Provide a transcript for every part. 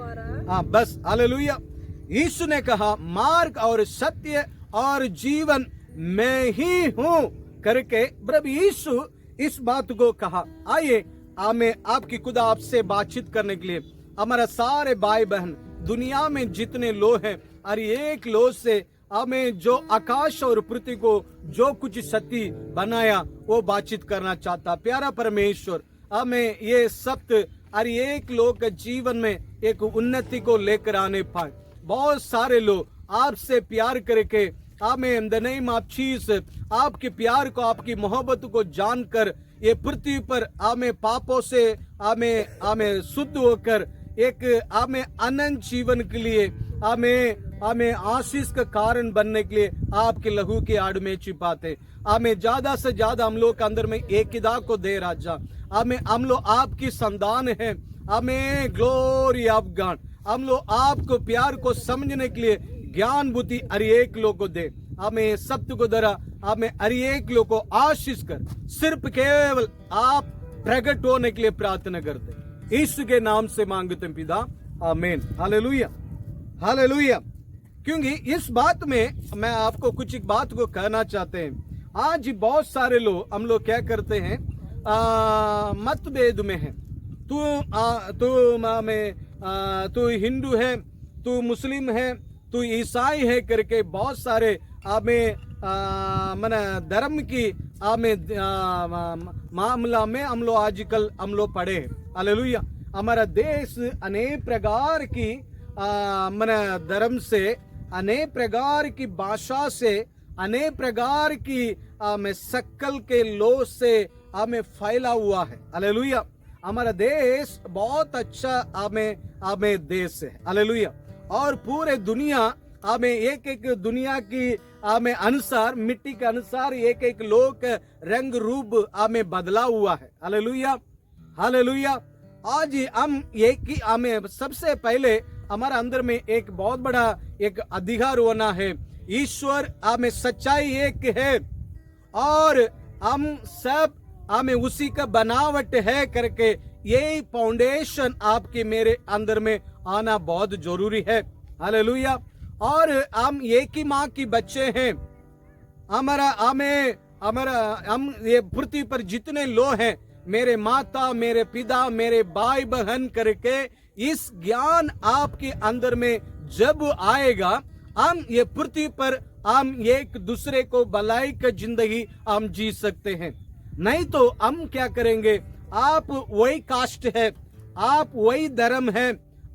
द्वारा हाँ बस, हालेलुया। यीशु ने कहा मार्ग और सत्य और जीवन मैं ही हूँ करके प्रभु यीशु इस बात को कहा। आइए हमें आपकी खुदा आपसे बातचीत करने के लिए, हमारा सारे भाई बहन दुनिया में जितने लोग हैं, और एक लोग से हमें जो आकाश और पृथ्वी को जो कुछ सत्य बनाया वो बातचीत करना चाहता। प्यारा परमेश्वर, हमें ये सत्य और एक लोग के जीवन में एक उन्नति को लेकर आने पाए। बहुत सारे लोग आपसे प्यार करके हमें in the name of Jesus आपके प्यार को, आपकी मोहब्बत को जानकर ये पृथ्वी पर हमें पापों से हमें शुद्ध होकर एक हमें अनंत जीवन के लिए हमें आशीष का कारण बनने के लिए आपके लहू के आड़ में छिपाते। हमें ज्यादा से ज्यादा हम लोग के अंदर में एक इदा को दे राजा। हम लोग आपकी संतान है, हमें ग्लोरी ऑफ गॉड, हम लोग आपको प्यार को समझने के लिए ज्ञान बुद्धि हर एक लोग को दे। हमें सत्य को दरा, हमें हर एक लोग को आशीष कर, सिर्फ केवल आप प्रकट होने के लिए प्रार्थना करते। यीशु के नाम से मांगते हैं पिता, आमीन। Hallelujah, hallelujah. क्योंकि इस बात में मैं आपको कुछ एक बात को कहना चाहते हैं। आज बहुत सारे लोग हम लोग क्या करते हैं, मतभेद में है। तू हिंदू है, तू मुस्लिम है, तू ईसाई है करके बहुत सारे धर्म की मामला में हम लोग आजकल हम लोग पढ़े हैं। हालेलुया। हमारा देश अनेक प्रकार की धर्म से, अनेक प्रकार की भाषा से, अनेक प्रकार की शक्ल के लोग से हमें फैला हुआ है। हालेलुया। हमारा देश बहुत अच्छा हमें देश है। हालेलुया। और पूरे दुनिया हमें एक दुनिया की अनुसार, मिट्टी के अनुसार एक लोग रंग रूप हमें बदला हुआ है। Hallelujah, hallelujah. आज हम हमें सबसे पहले हमारे अंदर में एक बहुत बड़ा एक अधिकार होना है। ईश्वर हमें सच्चाई एक है और हम सब हमें उसी का बनावट है करके यही फाउंडेशन आपके मेरे अंदर में आना बहुत जरूरी है। हालेलुया। और हम एक ही माँ की बच्चे हैं। हम ये पृथ्वी पर जितने लोग हैं, मेरे माता, मेरे पिता, मेरे भाई बहन करके इस ज्ञान आपके अंदर में जब आएगा, हम ये पृथ्वी पर हम एक दूसरे को भलाई का जिंदगी हम जी सकते हैं। नहीं तो हम क्या करेंगे, आप वही कास्ट है, आप वही धर्म है,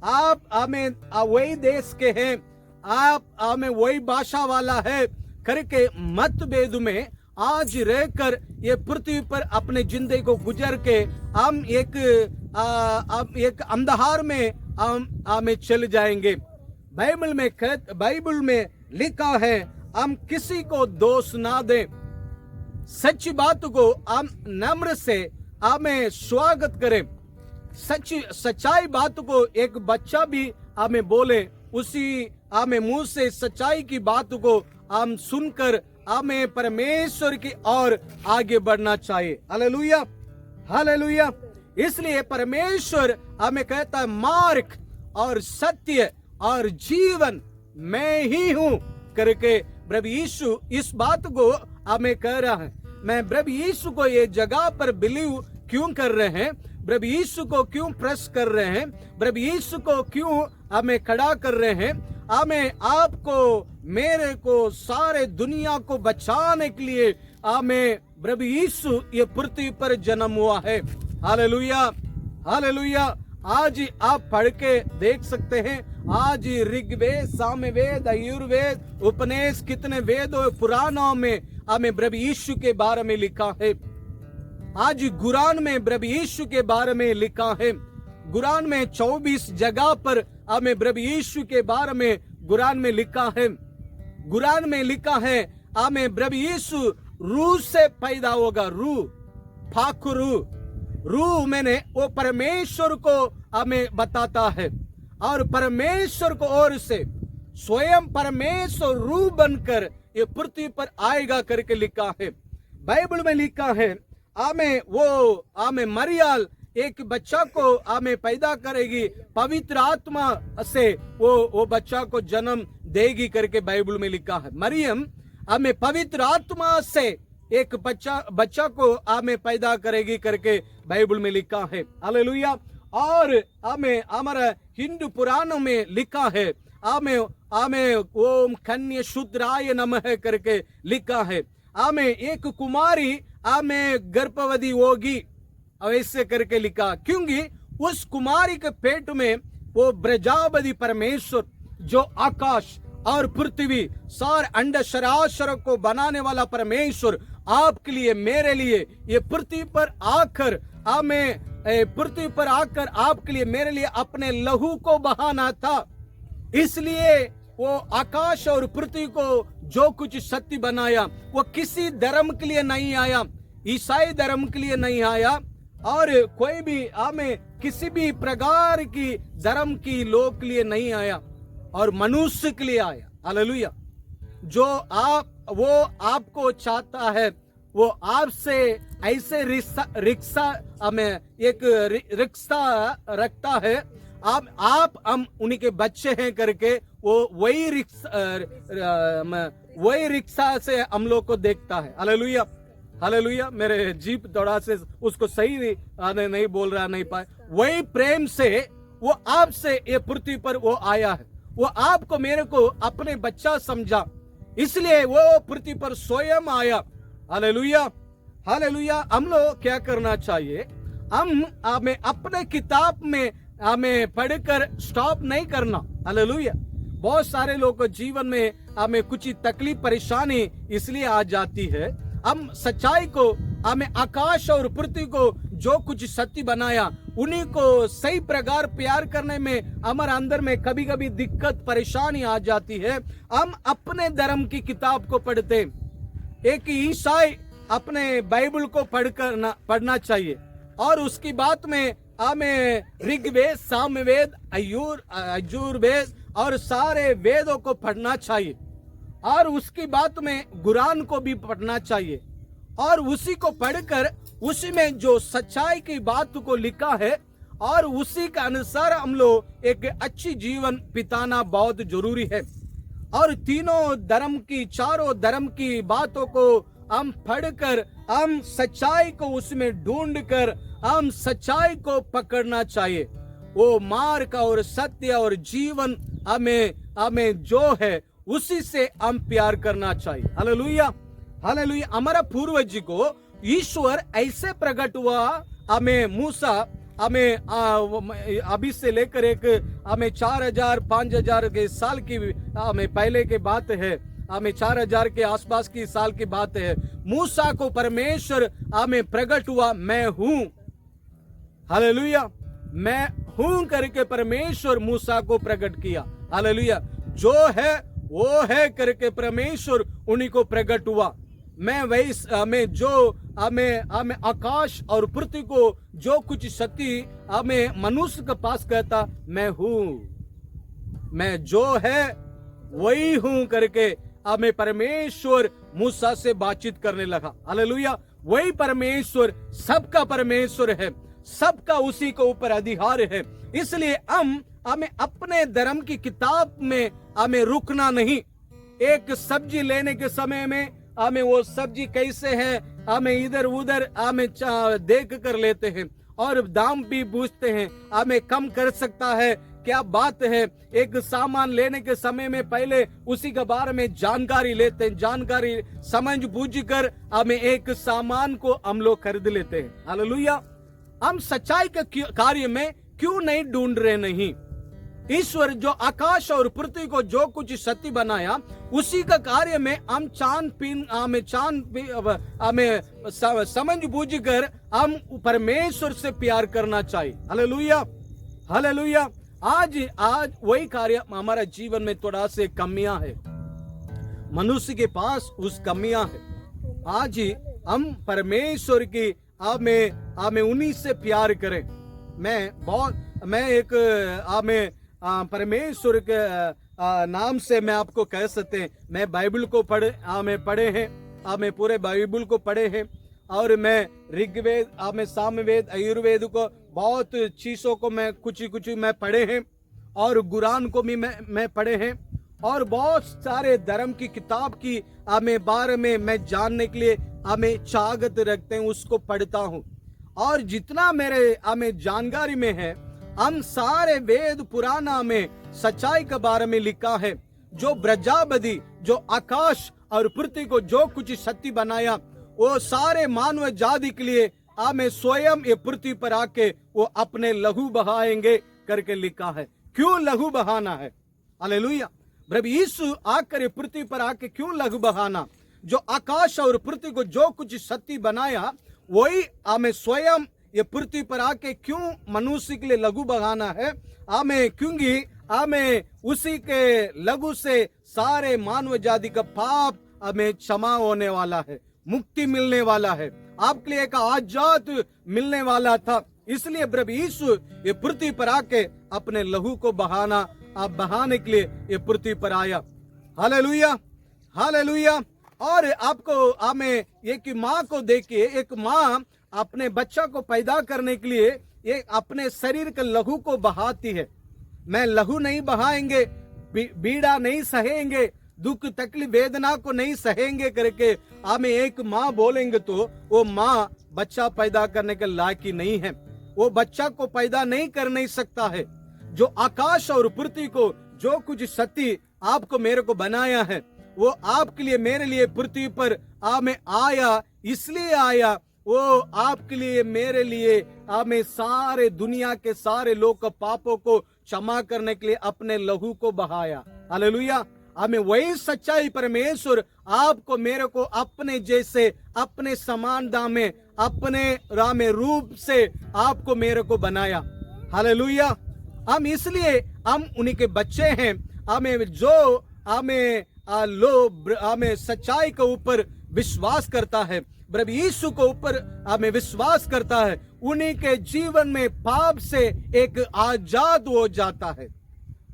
आप हमें वही देश के हैं, आप हमें वही भाषा वाला है करके मतभेद में आज रहकर ये पृथ्वी पर अपने जिंदगी को गुजर के हम एक अंधकार में हमें चल जाएंगे। बाइबल में लिखा है, हम किसी को दोष ना दें, सच्ची बात को हम नम्र से हमें स्वागत करें। सच्चाई बात को एक बच्चा भी हमें बोले, उसी हमें मुंह से सच्चाई की बात को हम सुनकर हमें परमेश्वर की ओर आगे बढ़ना चाहिए। Hallelujah, hallelujah. इसलिए परमेश्वर हमें कहता है मार्ग और सत्य और जीवन मैं ही हूँ करके प्रभु यीशु इस बात को हमें कह रहा है। मैं प्रभु यीशु को ये जगह पर बिलीव क्यों कर रहे हैं, प्रभु यीशु को क्यों प्रेस कर रहे हैं, प्रभु यीशु को क्यों हमें खड़ा कर रहे हैं, हमें आपको मेरे को सारे दुनिया को बचाने के लिए हमें प्रभु यीशु ये पृथ्वी पर जन्म हुआ है। Hallelujah, hallelujah. आज आप पढ़ के देख सकते हैं, आज ऋग्वेद, सामवेद, यजुर्वेद, उपनिषद, कितने वेदों पुराणों में हमें प्रभु यीशु के बारे में लिखा है। आज कुरान में प्रभु यीशु के बारे में लिखा है। कुरान में 24 जगह पर हमें प्रभु यीशु के बारे में कुरान में लिखा है। कुरान में लिखा है हमें प्रभु यीशु रूह से पैदा होगा। रूह, फाखरू रूह मैंने वो परमेश्वर को हमें बताता है, और परमेश्वर को ओर से स्वयं परमेश्वर रूह बनकर ये पृथ्वी पर आएगा करके लिखा है। बाइबल में लिखा है हमें मरियाल एक बच्चा को आमे पैदा करेगी, पवित्र आत्मा से वो बच्चा को जन्म देगी करके बाइबल में लिखा है। मरियम आमे पवित्र आत्मा से एक बच्चा को आमे पैदा करेगी करके बाइबल में लिखा है। हालेलुया। और आमे हमारा हिंदू पुराणों में लिखा है, आमे आमे ओम कन्या शूद्राय नमः करके लिखा है। आमे एक कुमारी आमे गर्भवती होगी ऐसे करके लिखा, क्योंकि उस कुमारी के पेट में वो प्रजापति परमेश्वर जो आकाश और पृथ्वी सार अंड शराशर को बनाने वाला परमेश्वर आपके लिए मेरे लिए ये पृथ्वी पर आकर आपके लिए मेरे लिए अपने लहू को बहाना था। इसलिए वो आकाश और पृथ्वी को जो कुछ सत्य बनाया वो किसी धर्म के लिए नहीं आया, ईसाई धर्म के लिए नहीं आया और कोई भी हमें किसी भी प्रकार की धर्म की लोग के लिए नहीं आया और मनुष्य के लिए आया। हालेलुया। जो वो आपको चाहता है, वो आपसे ऐसे रिक्शा रखता है, आप हम उन्हीं के बच्चे हैं करके वो वही रिक्शा से हम लोग को देखता है। Hallelujah, hallelujah. मेरे जीप थोड़ा से उसको सही नहीं बोल रहा, नहीं पाए। वही प्रेम से वो आपसे ये पृथ्वी पर वो आया है, वो आपको मेरे को अपने बच्चा समझा, इसलिए वो पृथ्वी पर स्वयं आया। Hallelujah, hallelujah. हम लोग क्या करना चाहिए, हमें अपने किताब में हमें पढ़कर स्टॉप नहीं करना। हालेलुया। बहुत सारे लोगों को जीवन में हमें कुछ तकलीफ परेशानी इसलिए आ जाती है, हम सच्चाई को, हमें आकाश और पृथ्वी को जो कुछ सत्य बनाया उन्हीं को सही प्रकार प्यार करने में हमारे अंदर में कभी कभी दिक्कत परेशानी आ जाती है। हम अपने धर्म की किताब को पढ़ते, एक ईसाई अपने बाइबल को पढ़ना चाहिए और उसकी बात में हमें ऋग्वेद, सामवेद, यजुर्वेद और सारे वेदों को पढ़ना चाहिए और उसकी बात में कुरान को भी पढ़ना चाहिए और उसी को पढ़कर उसी में जो सच्चाई की बात को लिखा है और उसी के अनुसार हम लोग एक अच्छी जीवन बिताना बहुत जरूरी है। और तीनों धर्म की, चारों धर्म की बातों को हम पढ़कर हम सच्चाई को उसमें ढूंढकर हम सच्चाई को पकड़ना चाहिए। वो मार्ग और सत्य और जीवन हमें जो है उसी से हम प्यार करना चाहिए। Hallelujah, hallelujah. हमारा पूर्वज को ईश्वर ऐसे प्रकट हुआ, हमें मूसा, हमें अभी से लेकर एक हमें 4000-5000 के साल की हमें पहले के बात है, हमें 4000 के आसपास की साल की बात है। मूसा को परमेश्वर हमें प्रकट हुआ, मैं हूं। हालेलुया, मैं हूं करके परमेश्वर मूसा को प्रकट किया। हालेलुया। जो है वो है करके परमेश्वर उन्हीं को प्रकट हुआ। मैं वही हमें जो हमें आकाश और पृथ्वी को जो कुछ शक्ति हमें मनुष्य के पास कहता, मैं हूं, मैं जो है वही हूं करके हमें परमेश्वर मूसा से बातचीत करने लगा। हालेलुया। वही परमेश्वर सबका परमेश्वर है, सबका उसी के ऊपर अधिकार है। इसलिए हमें अपने धर्म की किताब में हमें रुकना नहीं। एक सब्जी लेने के समय में हमें वो सब्जी कैसे है हमें इधर उधर हमें देख कर लेते हैं और दाम भी पूछते हैं, हमें कम कर सकता है, क्या बात है। एक सामान लेने के समय में पहले उसी के बारे में जानकारी लेते हैं, जानकारी समझ बूझ कर हमें एक सामान को हम लोग खरीद लेते हैं। हालेलुया। हम सच्चाई के कार्य में क्यों नहीं ढूंढ रहे? नहीं, ईश्वर जो आकाश और पृथ्वी को जो कुछ सत्य बनाया उसी का कार्य में हम हमें समझ बूझ कर हम परमेश्वर से प्यार करना चाहिए। Hallelujah, hallelujah. आज वही कार्य हमारा जीवन में थोड़ा से कमियां है, मनुष्य के पास उस कमियां है। आज हम परमेश्वर की हमें उन्हीं से प्यार करें। मैं एक परमेश्वर के नाम से मैं आपको कह सकते हैं, मैं बाइबल को पढ़े हैं, हमें पूरे बाइबल को पढ़े हैं और मैं ऋग्वेद में सामवेद आयुर्वेद को बहुत चीजों को मैं कुछ मैं पढ़े हैं, और कुरान को भी मैं पढ़े हैं, और बहुत सारे धर्म की किताब की बारे में मैं जानने के लिए चाहत रखते हैं, उसको पढ़ता हूँ। और जितना मेरे जानकारी में है, हम सारे वेद पुराना में सच्चाई के बारे में लिखा है। जो प्रजापति, जो आकाश और पृथ्वी को जो कुछ शक्ति बनाया, वो सारे मानव जाति के लिए स्वयं ये पृथ्वी पर आके वो अपने लहू बहाएंगे करके लिखा है। क्यों लहू बहाना है? हालेलुया। प्रभु यीशु आकर ये पृथ्वी पर आके क्यों लहू बहाना? जो आकाश और पृथ्वी को जो कुछ शक्ति बनाया, वही स्वयं ये पृथ्वी पर आके क्यों मनुष्य के लिए लघु बहाना है? क्योंकि उसी के लघु से सारे मानव जाति का पाप क्षमा होने वाला है, मुक्ति मिलने वाला है, आपके लिए एक आजाद मिलने वाला था। इसलिए प्रभु यीशु ये पृथ्वी पर आके अपने लहू को बहाने के लिए ये पृथ्वी पर आया। Hallelujah, hallelujah. और आपको एक माँ को देखिए, एक माँ अपने बच्चा को पैदा करने के लिए ये अपने शरीर के लहू को बहाती है। मैं लहू नहीं बहाएंगे, पीड़ा नहीं सहेंगे, दुख तकलीफ वेदना को नहीं सहेंगे करके एक माँ बोलेंगे तो वो माँ बच्चा पैदा करने के लायक ही नहीं है। वो बच्चा को पैदा नहीं कर नहीं सकता है। जो आकाश और पृथ्वी को जो कुछ शक्ति आपको मेरे को बनाया है, वो आपके लिए मेरे लिए पृथ्वी पर आया, इसलिए आया वो आपके लिए मेरे लिए सारे दुनिया के सारे लोग के पापों को क्षमा करने के लिए अपने लहू को बहाया। हालेलुया। वही सच्चाई परमेश्वर आपको मेरे को अपने जैसे, अपने समानता में, अपने रूप से आपको मेरे को बनाया। हालेलुया। हम इसलिए हम उन्हीं के बच्चे हैं। जो सच्चाई के ऊपर विश्वास करता है, प्रभु यीशु को ऊपर विश्वास करता है, उन्हीं के जीवन में पाप से एक आजाद हो जाता है।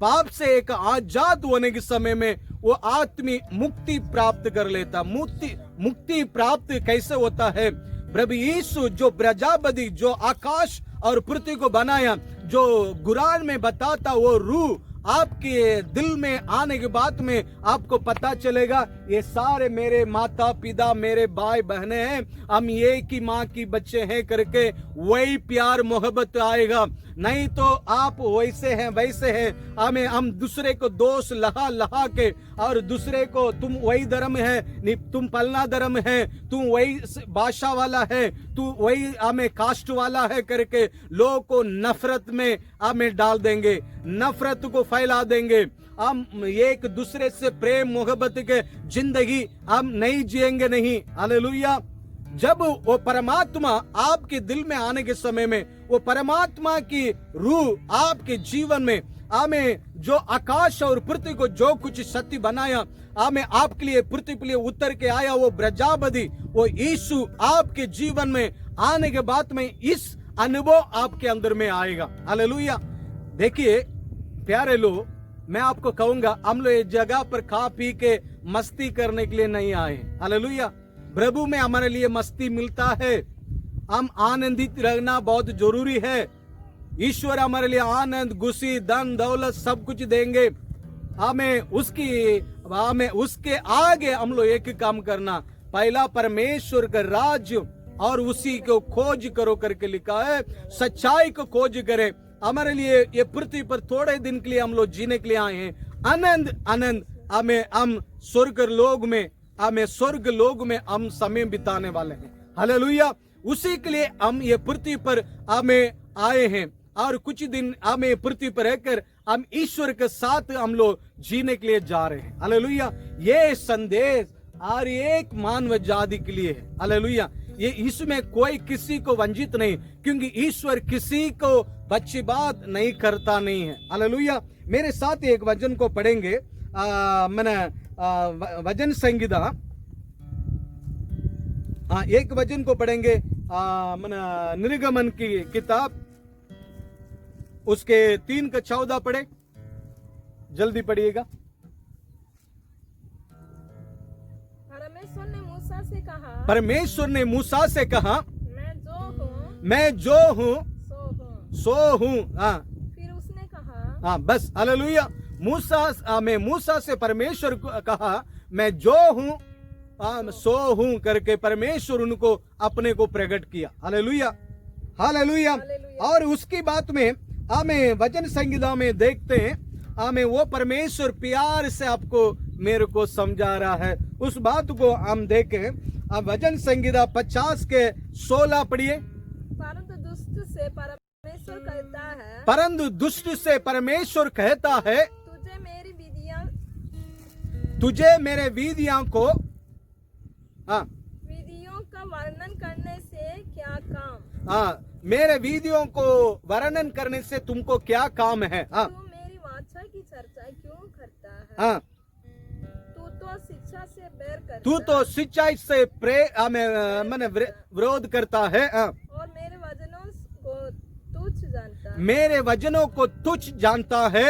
पाप से एक आजाद होने के समय में वो आत्मिक मुक्ति प्राप्त कर लेता। मुक्ति प्राप्त कैसे होता है? प्रभु यीशु जो प्रजापति, जो आकाश और पृथ्वी को बनाया, जो कुरान में बताता, वो रूह आपके दिल में आने के बाद में आपको पता चलेगा ये सारे मेरे माता पिता, मेरे भाई बहने हैं, हम एक ही माँ की बच्चे हैं करके वही प्यार मोहब्बत आएगा। नहीं तो आप वैसे हैं वैसे हैं, हम दूसरे को दोष लहा के और दूसरे को तुम वही धर्म है, तुम पलना धर्म है, तुम वही भाषा वाला है, तू वही कास्ट वाला है करके लोगों को नफरत में डाल देंगे, नफरत को फैला देंगे। हम एक दूसरे से प्रेम मोहब्बत के जिंदगी हम नहीं जिएंगे नहीं। हालेलुया। जब वो परमात्मा आपके दिल में आने के समय में, वो परमात्मा की रूह आपके जीवन में जो आकाश और पृथ्वी को जो कुछ शक्ति बनाया, आपके लिए पृथ्वी के लिए उतर के आया, वो प्रजापति, वो यीशु आपके जीवन में आने के बाद में इस अनुभव आपके अंदर में आएगा। हालेलुया। देखिए प्यारे लोग, मैं आपको कहूंगा, हम लोग इस जगह पर खा पी के मस्ती करने के लिए नहीं आए। हालेलुया। प्रभु में हमारे लिए मस्ती मिलता है, हम आनंदित रहना बहुत जरूरी है। ईश्वर हमारे लिए आनंद, खुशी, धन दौलत सब कुछ देंगे। हमें उसके आगे हम लोग एक काम करना, पहला परमेश्वर का राज्य और उसी को खोज करो करके लिखा है। सच्चाई को खोज करें। हमारे लिए ये पृथ्वी पर थोड़े दिन के लिए हम लोग जीने के लिए आए हैं। आनंद हम स्वर्ग लोग में हम समय बिताने वाले हैं। हालेलुया। उसी के लिए हम ये पृथ्वी पर आए हैं और कुछ दिन पृथ्वी पर रहकर हम ईश्वर के साथ हम लोग जीने के लिए जा रहे हैं। हालेलुया। ये संदेश हर एक मानव जाति के लिए है। हालेलुया। ये इसमें कोई किसी को वंचित नहीं, क्योंकि ईश्वर किसी को बच्ची बात नहीं करता नहीं है। हालेलुया। मेरे साथ एक वचन को पढ़ेंगे, मैंने वचन संहिता, एक वचन को पढ़ेंगे, मैंने निर्गमन की किताब उसके 3:14 पढ़े, जल्दी पढ़िएगा। परमेश्वर ने मूसा से कहा, परमेश्वर ने मूसा से कहा, मैं जो हूँ सो हूँ। हाँ फिर उसने कहा, हाँ, बस हालेलुया। मूसा से परमेश्वर को कहा मैं जो हूँ सो हूँ करके परमेश्वर उनको अपने को प्रकट किया। Hallelujah hallelujah. और उसकी बात में हमें वचन संहिता में देखते हैं, हमें वो परमेश्वर प्यार से आपको मेरे को समझा रहा है। उस बात को हम देखें। अब वचन संहिता 50 के 16 पढ़िए। परंतु दुष्ट से परमेश्वर कहता है, परंतु दुष्ट से परमेश्वर कहता है, तुझे मेरे विधियों को विधियों का वर्णन करने से क्या काम? मेरे विधियों को वर्णन करने से तुमको क्या काम है? तू मेरी वाचा की चर्चा क्यों करता है? तू तो शिक्षा से बैर करता है। तू तो शिक्षा से मैंने विरोध करता है। और मेरे वचनों को तुच्छ जानता है। मेरे वचनों को तुच्छ जानता है।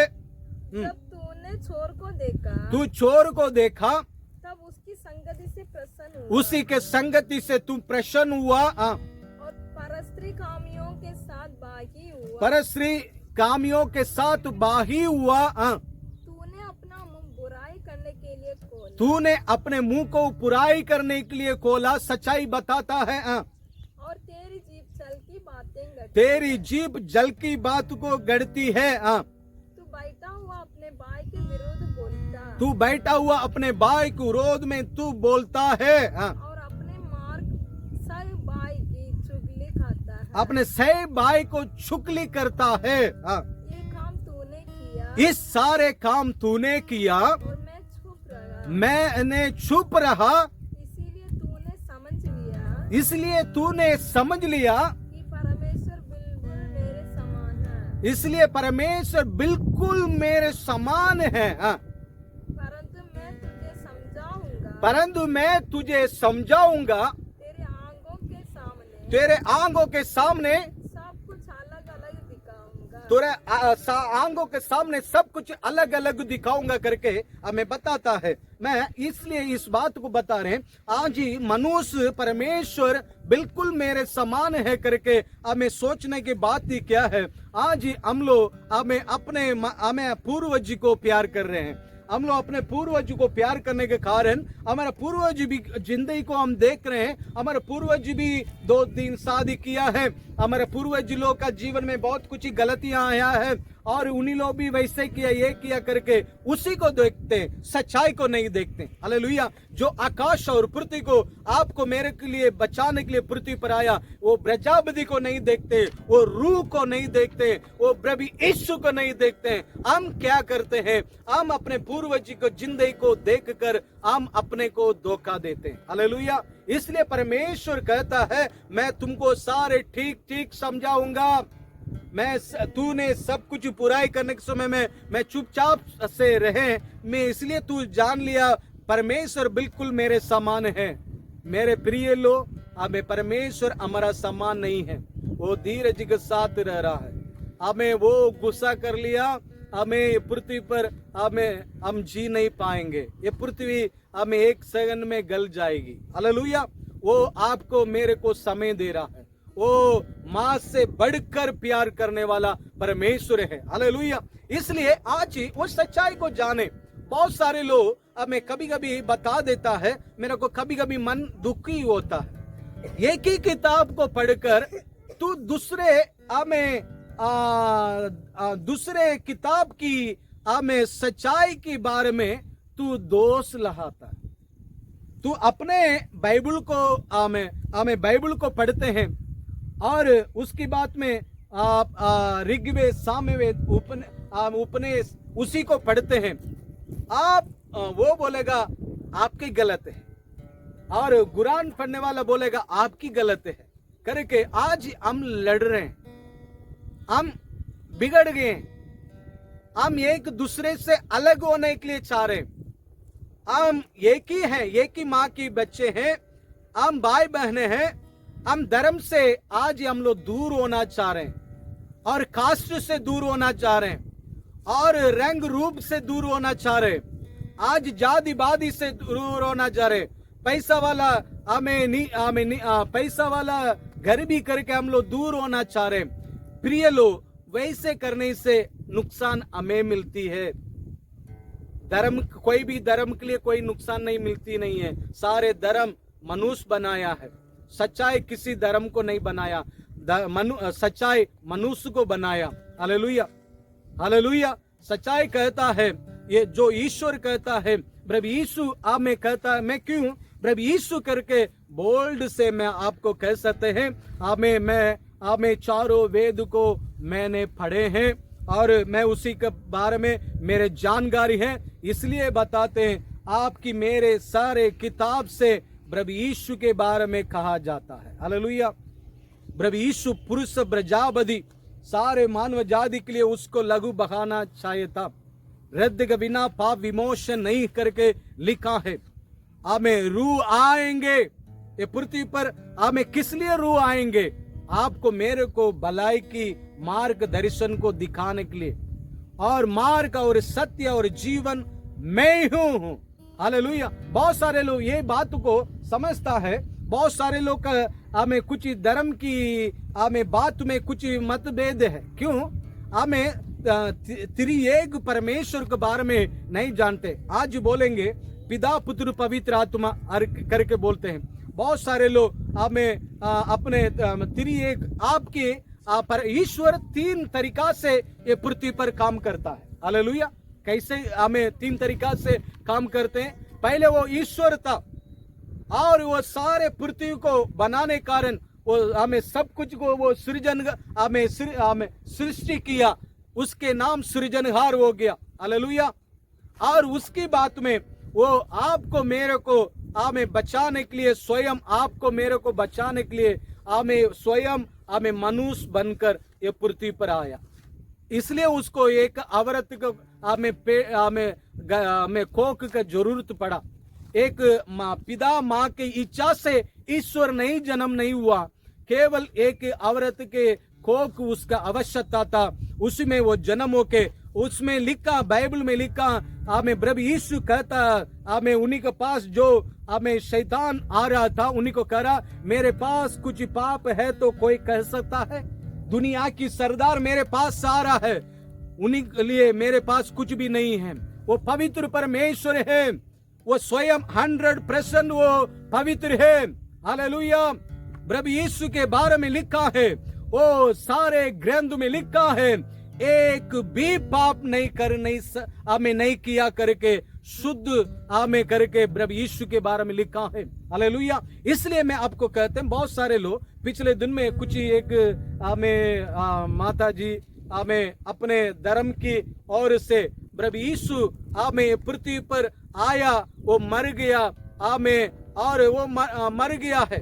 जब तूने चोर को देखा, तू चोर को देखा, तब उसकी संगति से प्रसन्न हुआ। उसी के संगति से तू प्रसन्न हुआ। और परस्त्री कामियों के साथ बागी हुआ। परस्त्री कामियों के साथ बागी हुआ। तूने अपना मुंह बुराई करने के लिए खोला। तूने अपने मुंह को बुराई करने के लिए खोला, सच्चाई बताता है। और तेरी जीभ जल की बातें गढ़ती। तेरी जीभ जल की बात को गढ़ती है। तू बैठा हुआ अपने भाई के विरुद्ध बोलता। तू बैठा हुआ अपने भाई के विरोध में तू बोलता है। और अपने मार्ग सही भाई की चुगली खाता है। अपने सही भाई को चुगली करता है। ये काम तूने किया। इस सारे काम तूने किया और मैं चुप रहा। मैंने चुप रहा। इसलिए तूने समझ लिया कि परमेश्वर बिल्कुल मेरे समान है। इसलिए परमेश्वर बिल्कुल मेरे समान है। परंतु मैं तुझे समझाऊंगा। तेरे आंखों के सामने सब कुछ अलग अलग दिखाऊंगा। तेरे आंखों के सामने सब कुछ अलग अलग दिखाऊंगा करके हमें बताता है। मैं इसलिए इस बात को बता रहे हैं, आज ही मनुष्य परमेश्वर बिल्कुल मेरे समान है करके हमें सोचने की बात ही क्या है। आज ही हम लोग हमें पूर्वज को प्यार कर रहे हैं। हम लोग अपने पूर्वज को प्यार करने के कारण हमारा पूर्वज भी जिंदगी को हम देख रहे हैं। हमारे पूर्वज भी 2-3 शादी किया है। हमारे पूर्वज लोग का जीवन में बहुत कुछ गलतियां आया है और उन्हीं लोग भी वैसे किया, ये किया करके उसी को देखते, सच्चाई को नहीं देखते। हालेलुया। जो आकाश और पृथ्वी को आपको मेरे के लिए बचाने के लिए पृथ्वी पर आया, वो प्रजापति को नहीं देखते, वो रूह को नहीं देखते, वो प्रभु यीशु को नहीं देखते। हम क्या करते हैं? हम अपने पूर्वज को जिंदगी को देखकर हम अपने को धोखा देते हैं। हालेलुया। इसलिए परमेश्वर कहता है मैं तुमको सारे ठीक ठीक समझाऊंगा। तूने सब कुछ बुराई करने के समय में मैं चुपचाप से रहे, मैं इसलिए तू जान लिया परमेश्वर बिल्कुल मेरे समान है। मेरे प्रिय लोग, हमें परमेश्वर हमारा समान नहीं है। वो धीरज के साथ रह रहा है। हमें वो गुस्सा कर लिया, हमें पृथ्वी पर हम जी नहीं पाएंगे। ये पृथ्वी हमें एक सेकंड में गल जाएगी। हालेलुया। वो आपको मेरे को समय दे रहा है। वो माँ से बढ़कर प्यार करने वाला परमेश्वर है। हालेलुया। इसलिए आज ही वो सच्चाई को जाने। बहुत सारे लोग हमें कभी कभी बता देता है, मेरे को कभी कभी मन दुखी होता है। एक ही किताब को पढ़कर तू दूसरे किताब की हमें सच्चाई के बारे में तू दोष लगाता है। तू अपने बाइबल को हमें बाइबल को पढ़ते हैं और उसकी बात में आप ऋग्वेद, सामवेद, उपनिषद उसी को पढ़ते हैं। आप वो बोलेगा आपकी गलत है और कुरान पढ़ने वाला बोलेगा आपकी गलत है करके आज हम लड़ रहे हैं। हम बिगड़ गए। हम एक दूसरे से अलग होने के लिए चाह रहे हैं। हम एक ही हैं, एक ही माँ की बच्चे हैं, हम भाई बहने हैं। हम धर्म से आज हम लोग दूर होना चाह रहे हैं और कास्ट से दूर होना चाह रहे हैं और रंग रूप से दूर होना चाह रहे हैं। आज जातिवादी से दूर होना चाह रहे हैं। पैसा वाला पैसा वाला घर भी करके हम लोग दूर होना चाह रहे। प्रिय लोग, वैसे करने से नुकसान हमें मिलती है। कोई भी धर्म के लिए कोई नुकसान नहीं मिलती नहीं है। सारे धर्म मनुष्य बनाया है। सच्चाई किसी धर्म को नहीं बनाया, सच्चाई मनुष्य को बनाया। Hallelujah, hallelujah. सच्चाई कहता है, ये जो ईश्वर कहता है, प्रभु यीशु में कहता है। मैं क्यों प्रभु यीशु करके बोल्ड से मैं आपको कह सकते हैं, मैं चारों वेद को मैंने पढ़े हैं और मैं उसी के बारे में मेरे जानकारी है, इसलिए बताते हैं। आपकी मेरे सारे किताब से प्रभु यीशु के बारे में कहा जाता है। हालेलुया। प्रभु यीशु पुरुष प्रजापति सारे मानव जाति के लिए उसको लघु बहाना चाहिए था। रद्द के बिना पाप विमोचन नहीं करके लिखा है। हमें रूह आएंगे ये पृथ्वी पर, हमें किस लिए रूह आएंगे? आपको मेरे को भलाई की मार्गदर्शन को दिखाने के लिए, और मार्ग और सत्य और जीवन मैं ही हूँ। हालेलुया। बहुत सारे लोग ये बात को समझता है। बहुत सारे लोग हमें कुछ धर्म की बात में कुछ मतभेद है। क्यों? हमें त्रिएक परमेश्वर के बारे में नहीं जानते। आज बोलेंगे पिता पुत्र पवित्र आत्मा करके बोलते हैं। बहुत सारे लोग हमें अपने त्रिएक आपके पर ईश्वर 3 तरीका से ये पृथ्वी पर काम करता है। हालेलुया। कैसे हमें 3 तरीका से काम करते हैं? पहले वो ईश्वर था और वो सारे पृथ्वी को बनाने कारण वो हमें सब कुछ को वो सृजन हमें सृष्टि किया, उसके नाम सृजनहार हो गया। हालेलुया। और उसकी बात में वो आपको मेरे को हमें बचाने के लिए, स्वयं आपको मेरे को बचाने के लिए हमें मनुष्य बनकर ये पृथ्वी पर आया। इसलिए उसको एक औरत को हमें कोख का जरूरत पड़ा। एक पिता माँ की इच्छा से ईश्वर जन्म नहीं हुआ, केवल एक औरत के कोख उसका आवश्यकता था। उसमें वो जन्म होके, उसमें लिखा, बाइबल में लिखा, हमें प्रभु यीशु कहता, हमें उन्हीं के पास जो हमें शैतान आ रहा था, उन्हीं को कह रहा, मेरे पास कुछ पाप है तो कोई कह सकता है? दुनिया की सरदार मेरे पास आ रहा है, उन्हीं के लिए मेरे पास कुछ भी नहीं है। वो पवित्र परमेश्वर है, वो स्वयं 100% वो पवित्र है। हालेलुया। प्रभु यीशु के बारे में लिखा है, वो सारे ग्रंथ में लिखा है, एक भी पाप हमें नहीं किया करके, शुद्ध हमें करके प्रभु यीशु के बारे में लिखा है। हालेलुया। इसलिए मैं आपको कहते हैं, बहुत सारे लोग पिछले दिन में कुछ एक माता जी हमें अपने धर्म की ओर से प्रभु यीशु हमें पृथ्वी पर आया, वो मर गया और वो मर गया है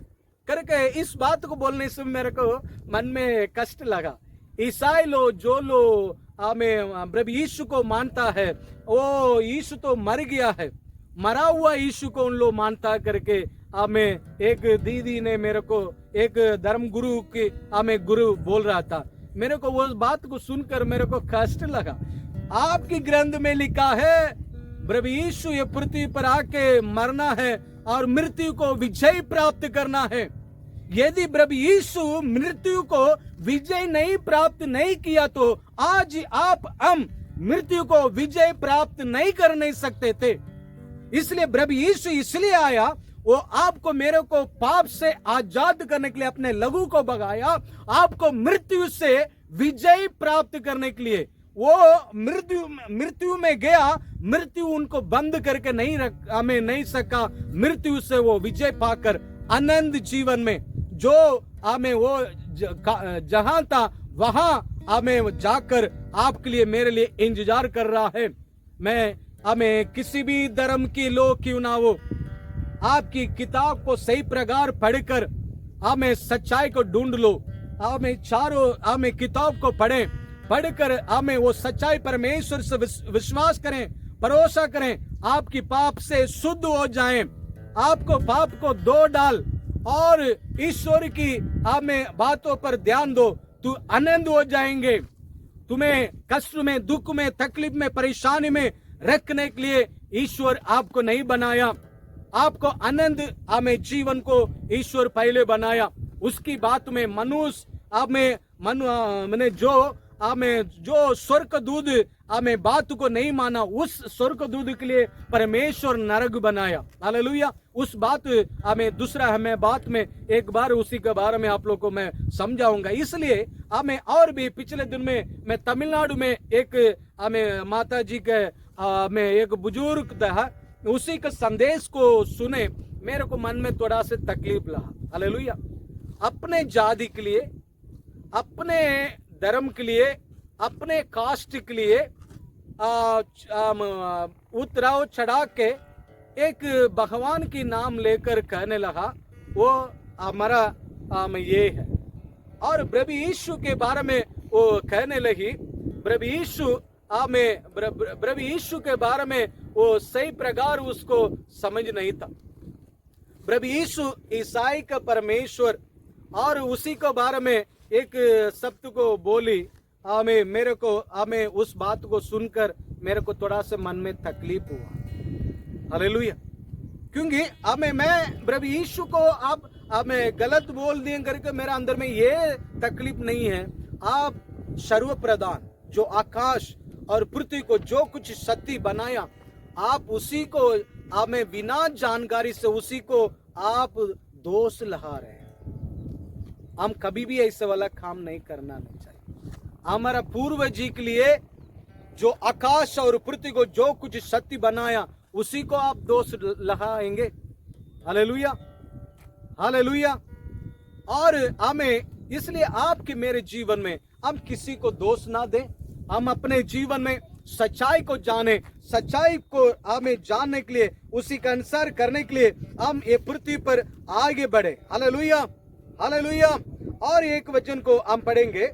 करके इस बात को बोलने से मेरे को मन में कष्ट लगा। ईसाई लोग जो लोग हमें प्रभु यीशु को मानता है, वो यीशु तो मर गया है, मरा हुआ यीशु को उन लोग मानता करके हमें एक दीदी ने मेरे को एक धर्म गुरु की गुरु बोल रहा था। मेरे को वो बात को सुनकर मेरे को कष्ट लगा। आपकी ग्रंथ में लिखा है प्रभु यीशु ये पृथ्वी पर आके मरना है और मृत्यु को विजय प्राप्त करना है। यदि प्रभु यीशु मृत्यु को विजय नहीं प्राप्त नहीं किया तो आज हम मृत्यु को विजय प्राप्त नहीं कर नहीं सकते थे। इसलिए प्रभु यीशु इसलिए आया, वो आपको मेरे को पाप से आजाद करने के लिए अपने लहू को बगाया, आपको मृत्यु से विजय प्राप्त करने के लिए। वो मृत्यु में गया, मृत्यु उनको बंद करके नहीं सका। मृत्यु से वो विजय पाकर आनंद जीवन में जो हमें वो जहां था वहां हमें जाकर आपके लिए मेरे लिए इंतजार कर रहा है। हमें किसी भी धर्म के लोग क्यों ना हो, आपकी किताब को सही प्रकार पढ़कर हमें सच्चाई को ढूंढ लो। हमें किताब को पढ़कर हमें वो सच्चाई परमेश्वर से विश्वास करें, भरोसा करें, आपकी पाप से शुद्ध हो जाएं, आपको पाप को धो डाल और ईश्वर की हमें बातों पर ध्यान दो, तू आनंद हो जाएंगे। तुम्हें कष्ट में, दुख में, तकलीफ में, परेशानी में रखने के लिए ईश्वर आपको नहीं बनाया। आपको आनंद हमें जीवन को ईश्वर पहले बनाया, उसकी बात में मनुष्य हमें मैंने जो स्वर्गदूत हमें बात को नहीं माना, उस स्वर्गदूत के लिए परमेश्वर नरक बनाया। हालेलुया। उस बात हमें दूसरा हमें बात में एक बार उसी के बारे में आप लोग को मैं समझाऊंगा। इसलिए हमें और भी पिछले दिन में मैं तमिलनाडु में एक हमें माता जी के में एक बुजुर्ग था, उसी के संदेश को सुने मेरे को मन में थोड़ा सा तकलीफ लगा। हालेलुया। अपने जाति के लिए, अपने धर्म के लिए, अपने कास्ट के लिए उतराव चढ़ा के एक भगवान की नाम लेकर कहने लगा वो हमारा ये है, और प्रभु यीशु के बारे में वो कहने लगी। प्रभु यीशु के बारे में वो सही प्रकार उसको समझ नहीं था। प्रभु यीशु ईसाई का परमेश्वर, और उसी के बारे में एक शब्द को बोली। मेरे को उस बात को सुनकर मेरे को थोड़ा सा मन में तकलीफ हुआ। हालेलुया। क्योंकि मैं प्रभु यीशु को अब गलत बोल दिए करके मेरा अंदर में ये तकलीफ नहीं है। आप सर्व प्रधान जो आकाश और पृथ्वी को जो कुछ शक्ति बनाया, आप उसी को बिना जानकारी से उसी को आप दोष लगा रहे हैं। हम कभी भी ऐसे वाला काम नहीं करना नहीं चाहिए। हमारा पूर्वज जी के लिए जो आकाश और पृथ्वी को जो कुछ शक्ति बनाया, उसी को आप दोष लगाएंगे। Hallelujah, hallelujah. और हमें इसलिए आपके मेरे जीवन में हम किसी को दोष ना दें। हम अपने जीवन में सच्चाई को जाने, सच्चाई को हमें जानने के लिए, उसी का अनुसार करने के लिए हम ये पृथ्वी पर आगे बढ़े। Hallelujah, hallelujah. और एक वचन को हम पढ़ेंगे,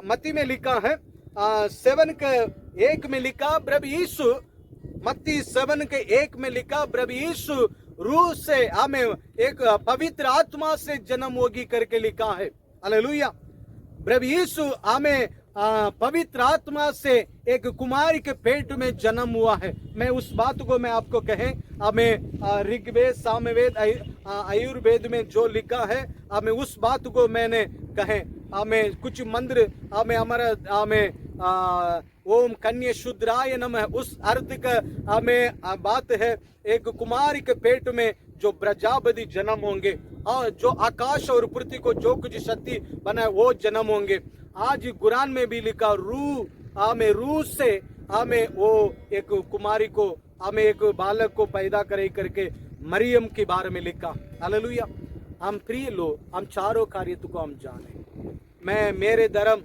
मत्ती में लिखा है 7:1 में लिखा, प्रभु यीशु, मत्ती 7:1 में लिखा, प्रभु यीशु रूह से हमें एक पवित्र आत्मा से जन्म होगी करके लिखा है। हालेलुया। प्रभु यीशु हमें पवित्र आत्मा से एक कुमारी के पेट में जन्म हुआ है। मैं उस बात को मैं आपको कहें, हमें ऋग्वेद, सामवेद, आयुर्वेद में जो लिखा है, हमें उस बात को मैंने कहे। हमें कुछ मंत्र हमें ओम कन्या शुद्राय नमः, उस अर्थ का हमें बात है। एक कुमारी के पेट में जो प्रजापति जन्म होंगे, और जो आकाश और पृथ्वी को जो कुछ शक्ति बनाए वो जन्म होंगे। आज कुरान में भी लिखा, रूह से हमें वो एक कुमारी को, हमें एक बालक को पैदा करे करके मरियम के बारे में लिखा। हालेलुया। हम प्रिय लोग, हम चारों कार्य को हम जाने। मैं मेरे धर्म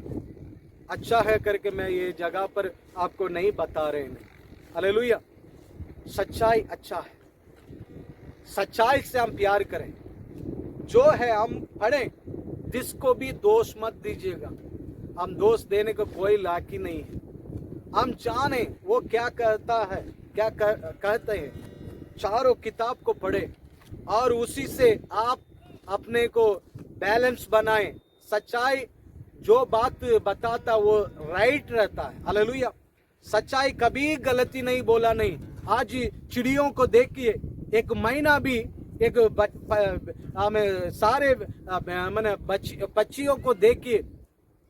अच्छा है करके मैं ये जगह पर आपको नहीं बता रहे हैं। हालेलुया। सच्चाई अच्छा है, सच्चाई से हम प्यार करें। जो है हम पढ़ें, जिसको भी दोष मत दीजिएगा। हम दोष देने को कोई लायक ही नहीं है। हम जाने वो क्या कहता है, क्या कहते हैं। चारों किताब को पढ़े और उसी से आप अपने को बैलेंस बनाएं। सच्चाई जो बात बताता वो राइट रहता है। हालेलुया। सच्चाई कभी गलती नहीं बोला नहीं। आज चिड़ियों को देखिए, एक महीना भी एक सारे मैंने पक्षियों को देखिए,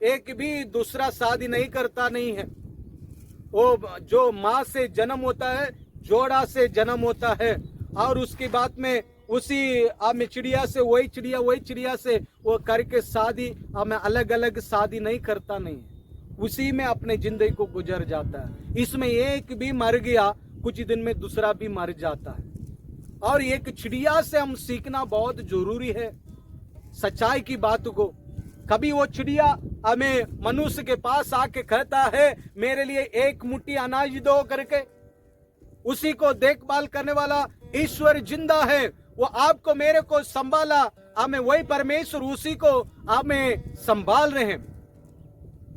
एक भी दूसरा शादी नहीं करता नहीं है। वो जो माँ से जन्म होता है, जोड़ा से जन्म होता है, और उसके बाद में उसी चिड़िया से वही चिड़िया से वो करके शादी अलग अलग शादी नहीं करता नहीं है। उसी में अपने जिंदगी को गुजर जाता है। इसमें एक भी मर गया, कुछ दिन में दूसरा भी मर जाता है। और एक चिड़िया से हम सीखना बहुत जरूरी है सच्चाई की बात को। कभी वो चिड़िया हमें मनुष्य के पास आके कहता है मेरे लिए एक मुट्ठी अनाज दो करके, उसी को देखभाल करने वाला ईश्वर जिंदा है। वो आपको मेरे को संभाला, हमें वही परमेश्वर उसी को हमें संभाल रहे हैं।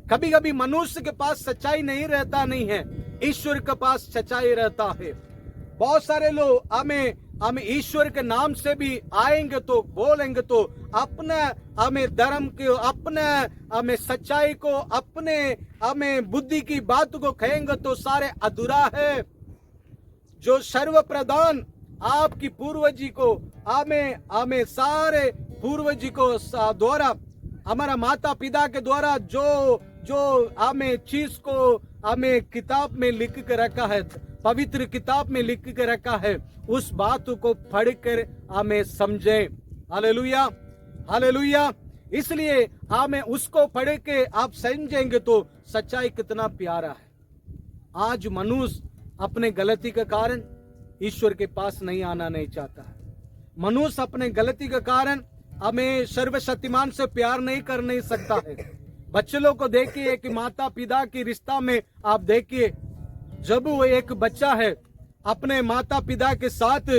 कभी कभी मनुष्य के पास सच्चाई नहीं रहता नहीं है, ईश्वर के पास सच्चाई रहता है। बहुत सारे लोग हमें ईश्वर के नाम से भी आएंगे तो बोलेंगे तो अपने हमें धर्म के, अपने हमें सच्चाई को, अपने हमें बुद्धि की बात को कहेंगे तो सारे अधूरा है। जो सर्वप्रधान आपकी पूर्वजी को हमें सारे पूर्वजी को द्वारा हमारा माता पिता के द्वारा जो हमें चीज को हमें किताब में लिख के रखा है, पवित्र किताब में लिख के रखा है, उस बात को पढ़कर हमें समझे। Hallelujah, hallelujah. इसलिए हमें उसको पढ़ के आप समझेंगे तो सच्चाई कितना प्यारा है। आज मनुष्य अपने गलती के कारण ईश्वर के पास नहीं आना नहीं चाहता है। मनुष्य अपने गलती के कारण हमें सर्वशक्तिमान से प्यार नहीं कर नहीं सकता है। बच्चे लोग को देखिए कि माता पिता की रिश्ता में आप देखिए, जब वो एक बच्चा है अपने माता पिता के साथ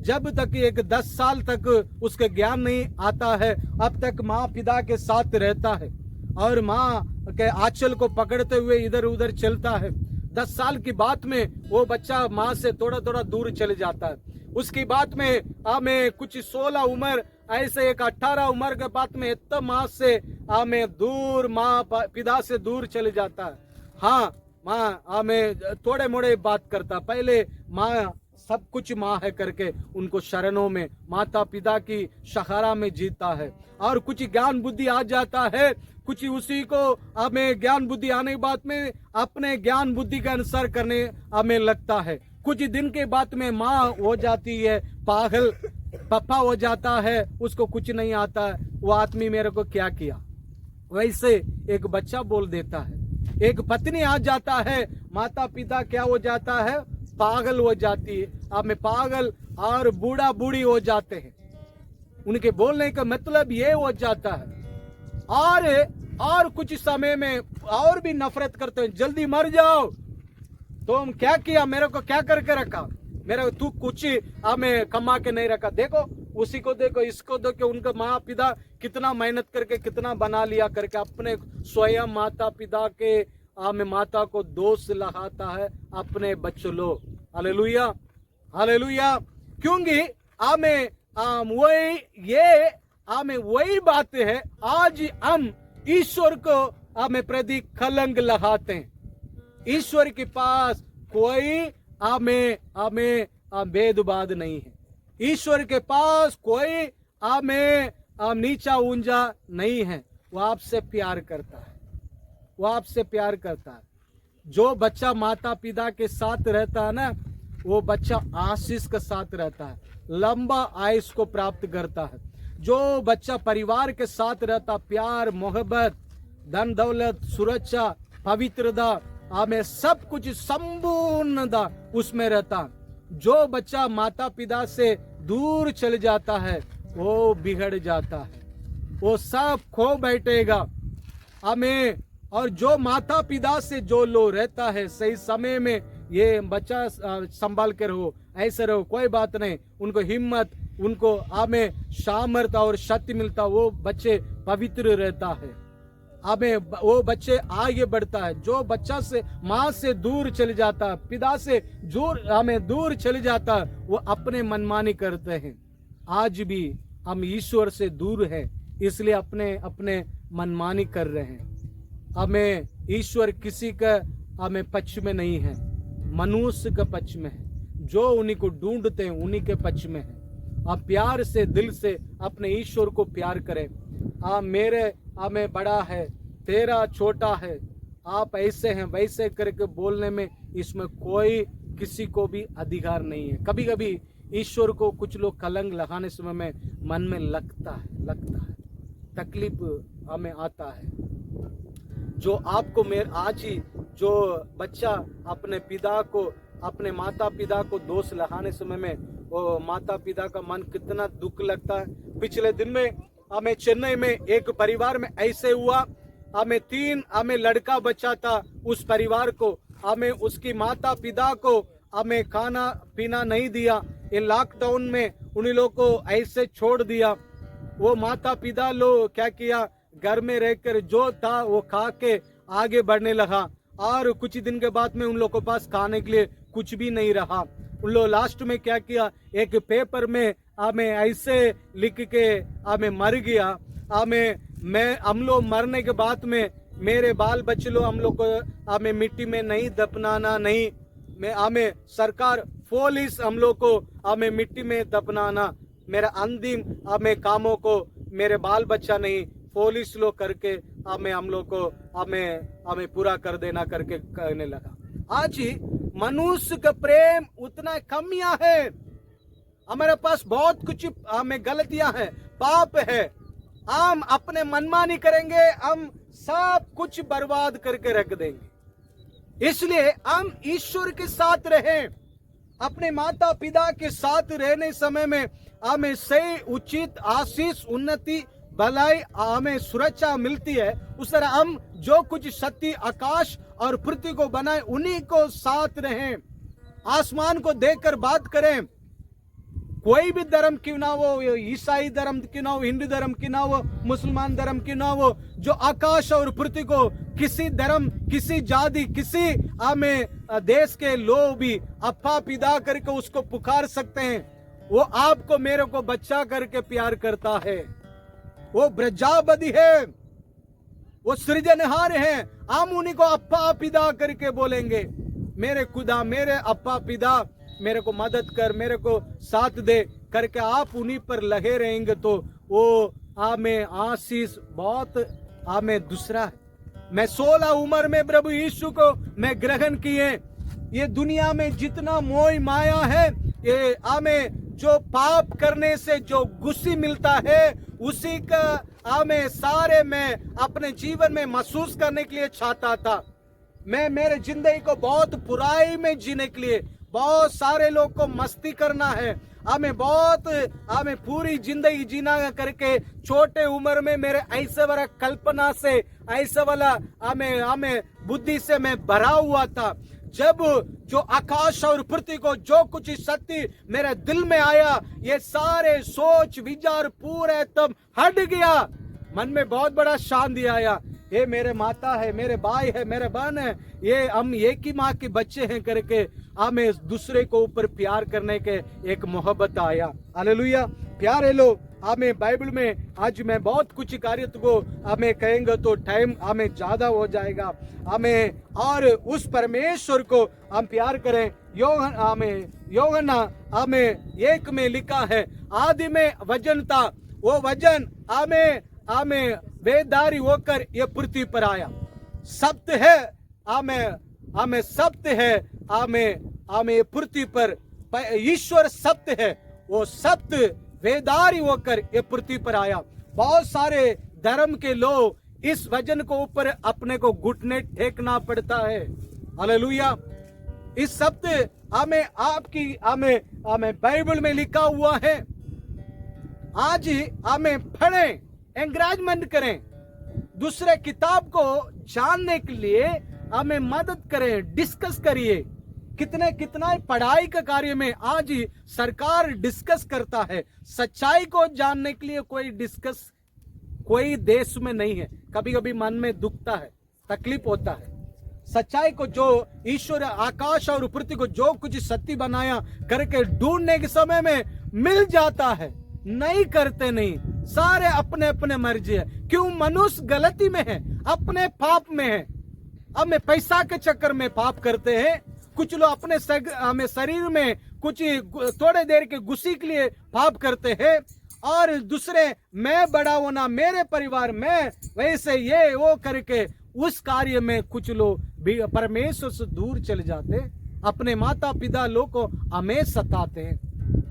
जब तक एक 10 साल तक उसके ज्ञान नहीं आता है, अब तक माँ पिता के साथ रहता है और माँ के आंचल को पकड़ते हुए इधर उधर चलता है। 10 साल की बात में वो बच्चा माँ से थोड़ा थोड़ा दूर चले जाता है। उसकी बात में हमें कुछ 16 उम्र, ऐसे एक 18 उम्र के बाद में इतना माँ से हमें दूर, माँ पिता से दूर चले जाता है। हाँ, माँ हमें थोड़े मोड़े बात करता, पहले माँ सब कुछ माँ है करके उनको शरणों में माता पिता की सहारा में जीता है। और कुछ ज्ञान बुद्धि आ जाता है, कुछ उसी को हमें ज्ञान बुद्धि आने के बाद में अपने ज्ञान बुद्धि का अनुसार करने हमें लगता है। कुछ दिन के बाद में माँ हो जाती है पागल, पप्पा हो जाता है, उसको कुछ नहीं आता है, वो आदमी मेरे को क्या किया। वैसे एक बच्चा बोल देता है, एक पत्नी आ जाता है, माता पिता क्या हो जाता है, पागल हो जाती है। अब में पागल और बूढ़ा बूढ़ी हो जाते हैं। उनके बोलने का मतलब ये हो जाता है। और कुछ समय में और भी नफरत करते हैं, जल्दी मर जाओ, तुम क्या किया, मेरे को क्या करके रखा, मेरे तू कुछ हमें कमा के नहीं रखा, देखो उसी को देखो, इसको देखो, उनका माँ पिता कितना मेहनत करके कितना बना लिया करके अपने स्वयं माता पिता के हमें माता को दोष लगाता है अपने बच्चों लोग। Hallelujah, hallelujah. क्योंकि हमें वही बात है, आज हम ईश्वर को हमें प्रति कलंक लगाते हैं। ईश्वर के पास कोई हमें भेदभाव नहीं है। ईश्वर के पास कोई हमें नीचा ऊंचा नहीं है। वो आपसे प्यार करता है, वो आपसे प्यार करता है। जो बच्चा माता पिता के साथ रहता है ना, वो बच्चा आशीष के साथ रहता है, लंबा आयुष को प्राप्त करता है। जो बच्चा परिवार के साथ रहता, प्यार मोहब्बत, धन दौलत, सुरक्षा, पवित्रता, हमें सब कुछ संपूर्णता उसमें रहता। जो बच्चा माता पिता से दूर चल जाता है वो बिगड़ जाता है, वो सब खो बैठेगा हमें। और जो माता पिता से जो लो रहता है, सही समय में ये बच्चा संभाल कर रहो, ऐसे रहो, कोई बात नहीं, उनको हिम्मत, उनको हमें सामर्थ्य और शक्ति मिलता, वो बच्चे पवित्र रहता है, हमें वो बच्चे आगे बढ़ता है। जो बच्चा से माँ से दूर चले जाता है, पिता से हमें दूर चले जाता है, वो अपने मनमानी करते हैं। आज भी हम ईश्वर से दूर हैं, इसलिए अपने मनमानी कर रहे हैं। हमें ईश्वर किसी का हमें पक्ष में नहीं है, मनुष्य का पक्ष में है। जो उन्हीं को ढूंढते हैं उन्हीं के पक्ष में है। आप प्यार से, दिल से अपने ईश्वर को प्यार करें। मेरे हमें बड़ा है, तेरा छोटा है, आप ऐसे हैं वैसे करके बोलने में इसमें कोई किसी को भी अधिकार नहीं है। कभी कभी ईश्वर को कुछ लोग कलंक लगाने समय में मन में लगता है, तकलीफ हमें आता है। जो आपको आज ही जो बच्चा अपने पिता को, अपने माता पिता को दोष लगाने समय में वो माता पिता का मन कितना दुख लगता है। पिछले दिन में हमें चेन्नई में एक परिवार में ऐसे हुआ, हमें लड़का बच्चा था, उस परिवार को हमें उसकी माता पिता को हमें खाना पीना नहीं दिया। ये लॉकडाउन में उन्हीं लोग को ऐसे छोड़ दिया। वो माता पिता लोग क्या किया, घर में रहकर जो था वो खा के आगे बढ़ने लगा। और कुछ दिन के बाद में उन लोगों के पास खाने के लिए कुछ भी नहीं रहा। उन लोग लास्ट में क्या किया, एक पेपर में हमें ऐसे लिख के हमें मर गया। हम लोग मरने के बाद में मेरे बाल बच्चे लोग हम लोग को हमें मिट्टी में नहीं दफनाना, नहीं मैं हमें सरकार पुलिस हम लोग को हमें मिट्टी में दफनाना, मेरा अंतिम हमें कामों को मेरे बाल बच्चा नहीं पुलिस लोग करके हमें हम लोग को हमें पूरा कर देना करके कहने लगा। आज ही मनुष्य का प्रेम उतना कमियां है, हमारे पास बहुत कुछ हमें गलतियां हैं, पाप है, हम अपने मनमानी करेंगे, हम सब कुछ बर्बाद करके रख देंगे। इसलिए हम ईश्वर के साथ रहें, अपने माता पिता के साथ रहने समय में हमें सही उचित आशीष उन्नति भलाई हमें सुरक्षा मिलती है। उस तरह हम जो कुछ शक्ति आकाश और पृथ्वी को बनाए उन्हीं को साथ रहें, आसमान को देखकर बात करें। कोई भी धर्म क्यों ना हो, ईसाई धर्म क्यों ना हो, हिंदू धर्म क्यों ना हो, मुसलमान धर्म क्यों ना हो, जो आकाश और पृथ्वी को किसी धर्म किसी जाति किसी हमें देश के लोग भी अप्पा पिता करके उसको पुकार सकते हैं। वो आपको मेरे को बच्चा करके प्यार करता है, वो प्रजापति है, वो सृजनहार है। हम उन्हीं को अप्पा पिता करके बोलेंगे, मेरे खुदा मेरे अप्पा पिता मेरे को मदद कर, मेरे को साथ दे करके आप उन्हीं पर लगे रहेंगे तो वो हमें आशीष बहुत हमें दूसरा है। मैं 16 उम्र में प्रभु यीशु को मैं ग्रहण किए। ये दुनिया में जितना मोह माया है, ये हमें जो पाप करने से जो गुस्सी मिलता है उसी का हमें सारे मैं अपने जीवन में महसूस करने के लिए चाहता था। मैं मेरे जिंदगी को बहुत बुराई में जीने के लिए, बहुत सारे लोग को मस्ती करना है, हमें पूरी जिंदगी जीना करके छोटे उम्र में मेरे ऐसे वाला कल्पना से ऐसे वाला हमें बुद्धि से मैं भरा हुआ था। जब जो आकाश और पृथ्वी को जो कुछ शक्ति मेरे दिल में आया, ये सारे सोच विचार पूरे तब हट गया, मन में बहुत बड़ा शांति आया। ये मेरे माता है, मेरे भाई है, मेरे बहन है, ये हम एक ही माँ के बच्चे हैं करके हमें दूसरे को ऊपर प्यार करने के एक मोहब्बत आया। हालेलुया। प्यारे लोग, हमें बाइबल में आज मैं बहुत कुछ कार्य को हमें कहेंगे तो टाइम हमें ज्यादा हो जाएगा। हमें और उस परमेश्वर को हम प्यार करें। यूहन्ना हमें 1 में लिखा है, आदि में वचन था, वो वचन हमें वेदारी होकर ये पृथ्वी पर आया। सत्य है, हमें सत्य है, हमें पृथ्वी पर ईश्वर सत्य है, वो सत्य वेदारी होकर ये पृथ्वी पर आया। बहुत सारे धर्म के लोग इस वचन को ऊपर अपने को घुटने टेकना पड़ता है। हालेलुया। इस सत्य हमें बाइबल में लिखा हुआ है। आज ही हमें पढ़ें, एंकरेजमेंट करें, दूसरे किताब को जानने के लिए हमें मदद करें, डिस्कस करिए। कितना पढ़ाई के कार्य में आज ही सरकार डिस्कस करता है। सच्चाई को जानने के लिए कोई देश में नहीं है। कभी कभी मन में दुखता है, तकलीफ होता है। सच्चाई को जो ईश्वर आकाश और पृथ्वी को जो कुछ सत्य बनाया करके ढूंढने के समय में मिल जाता है, नहीं करते नहीं, सारे अपने अपने मर्जी है। क्यों? मनुष्य गलती में है, अपने पाप में है। हमें पैसा के चक्कर में पाप करते हैं। कुछ लोग अपने हमें शरीर में कुछ थोड़े देर के गुस्से के लिए पाप करते हैं, और दूसरे मैं बड़ा होना, मेरे परिवार में वैसे ये वो करके उस कार्य में कुछ लोग भी परमेश्वर से दूर चले जाते, अपने माता पिता लोग को हमें सताते हैं,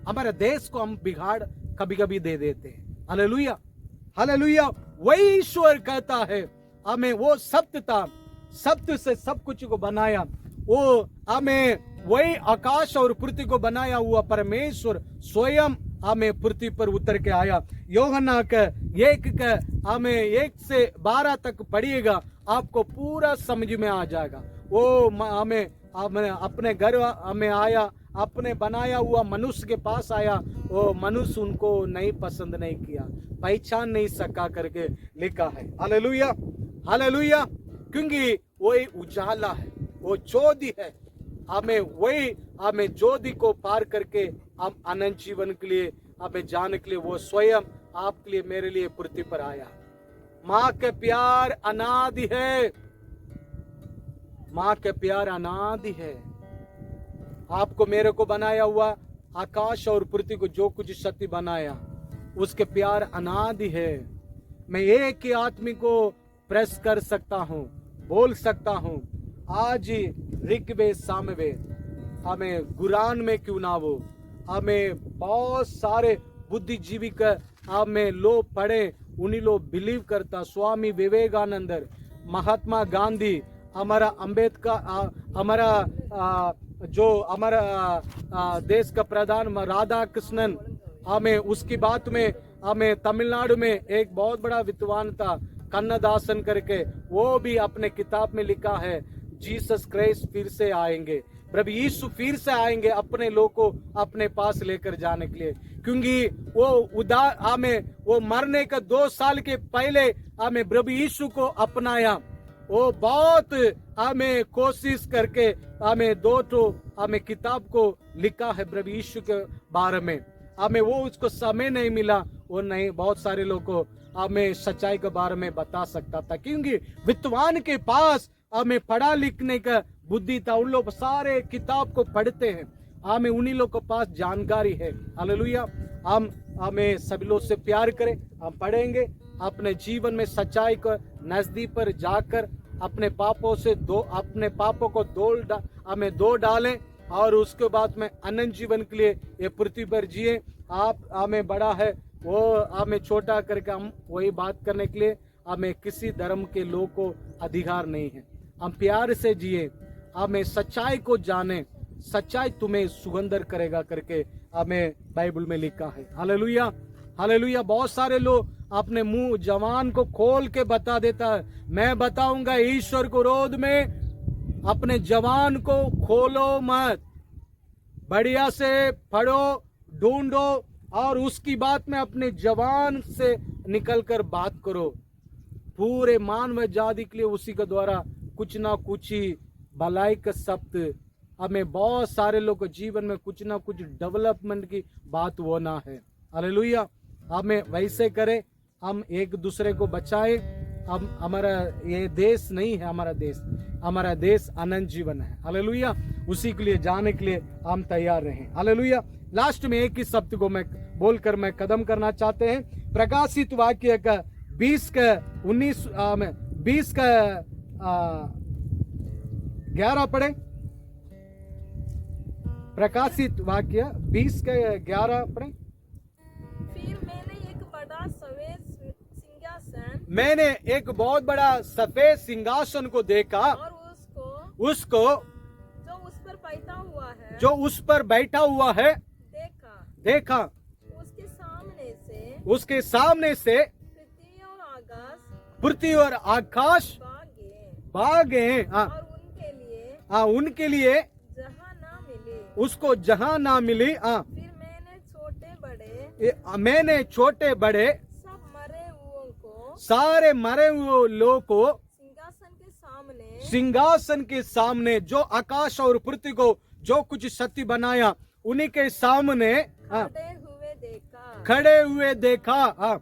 हमारे देश को हम बिगाड़ कभी कभी दे देते हैं। Hallelujah, hallelujah. वही ईश्वर कहता है हमें वो सत्य था, सत्य से सब कुछ को बनाया। वो हमें वही आकाश और पृथ्वी को बनाया हुआ परमेश्वर स्वयं हमें पृथ्वी पर उतर के आया। यूहन्ना का 1 से 12 तक पढ़िएगा, आपको पूरा समझ में आ जाएगा। वो हमें अपने घर हमें आया, अपने बनाया हुआ मनुष्य के पास आया, वो मनुष्य उनको नहीं पसंद नहीं किया, पहचान नहीं सका करके लिखा है। Hallelujah, hallelujah. क्योंकि वही उजाला है, वो ज्योति है। हमें ज्योति को पार करके हम अनंत जीवन के लिए हमें जाने के लिए वो स्वयं आपके लिए मेरे लिए पृथ्वी पर आया। माँ के प्यार अनादि है, माँ के प्यार अनादि है। आपको मेरे को बनाया हुआ, आकाश और पृथ्वी को जो कुछ शक्ति बनाया, उसके प्यार अनादि है। मैं एक ही आदमी को प्रेस कर सकता हूँ, बोल सकता हूँ। आज ऋग्वेद सामवेद हमें कुरान में क्यों ना हो, हमें बहुत सारे बुद्धिजीवी का हमें लोग पढ़े, उन्हीं लोग बिलीव करता। स्वामी विवेकानंद, महात्मा गांधी, हमारा अम्बेडकर, हमारा जो हमारा देश का प्रधान राधा कृष्णन, हमें उसकी बात में हमें तमिलनाडु में एक बहुत बड़ा विद्वान था कन्नदासन करके, वो भी अपने किताब में लिखा है जीसस क्राइस्ट फिर से आएंगे, प्रभु यीशु फिर से आएंगे अपने लोग को अपने पास लेकर जाने के लिए। क्योंकि वो हमें वो मरने का 2 साल के पहले हमें प्रभु यीशु को अपनाया। वो बहुत हमें कोशिश करके हमें 2 हमें किताब को लिखा है प्रभु यीशु के बारे में। हमें वो उसको समय नहीं मिला, वो नहीं बहुत सारे लोग को हमें सच्चाई के बारे में बता सकता था, क्योंकि विद्वान के पास हमें पढ़ा लिखने का बुद्धि था। उन लोग सारे किताब को पढ़ते हैं, हमें उन्हीं लोग के पास जानकारी है। हालेलुया। हम हमें सभी लोग से प्यार करें, हम पढ़ेंगे, अपने जीवन में सच्चाई को नजदीक पर जाकर अपने पापों से अपने पापों को हमें धो डालें, और उसके बाद में अनंत जीवन के लिए ये पृथ्वी पर जिए। आप हमें बड़ा है, वो हमें छोटा करके हम वही बात करने के लिए हमें किसी धर्म के लोग को अधिकार नहीं है। हम प्यार से जिए, हमें सच्चाई को जाने, सच्चाई तुम्हें सुगंधर करेगा करके हमें बाइबल में लिखा है। Hallelujah, hallelujah. बहुत सारे लोग अपने मुंह जवान को खोल के बता देता है, मैं बताऊंगा ईश्वर को रोध में अपने जवान को खोलो मत, बढ़िया से पढ़ो, ढूंढो, और उसकी बात में अपने जवान से निकलकर बात करो। पूरे मानव जाति के लिए उसी के द्वारा कुछ ना कुछ भलाई का शब्द हमें बहुत सारे लोग के जीवन में कुछ ना कुछ डेवलपमेंट की बात होना है। हालेलुया। हमें वैसे करें, हम एक दूसरे को बचाएं। हम हमारा ये देश नहीं है, हमारा देश अनंत जीवन है। हालेलुया। उसी के लिए जाने के लिए हम तैयार रहें। हालेलुया। लास्ट में एक ही शब्द को मैं बोलकर मैं कदम करना चाहते हैं। प्रकाशित वाक्य का 20 का 11 पढ़े। प्रकाशित वाक्य 20 का 11 पढ़े। फिर मैंने एक बहुत बड़ा सफेद सिंहासन को देखा, और उसको जो उस पर बैठा हुआ है देखा। उसके सामने से पृथ्वी और आकाश भागे। हाँ, उनके लिए उसको जहाँ ना मिली। हाँ, फिर मैंने छोटे बड़े सारे मरे हुए लोगों को सिंहासन के सामने जो आकाश और पृथ्वी को जो कुछ शक्ति बनाया उन्हीं के सामने खड़े हुए देखा। हाँ,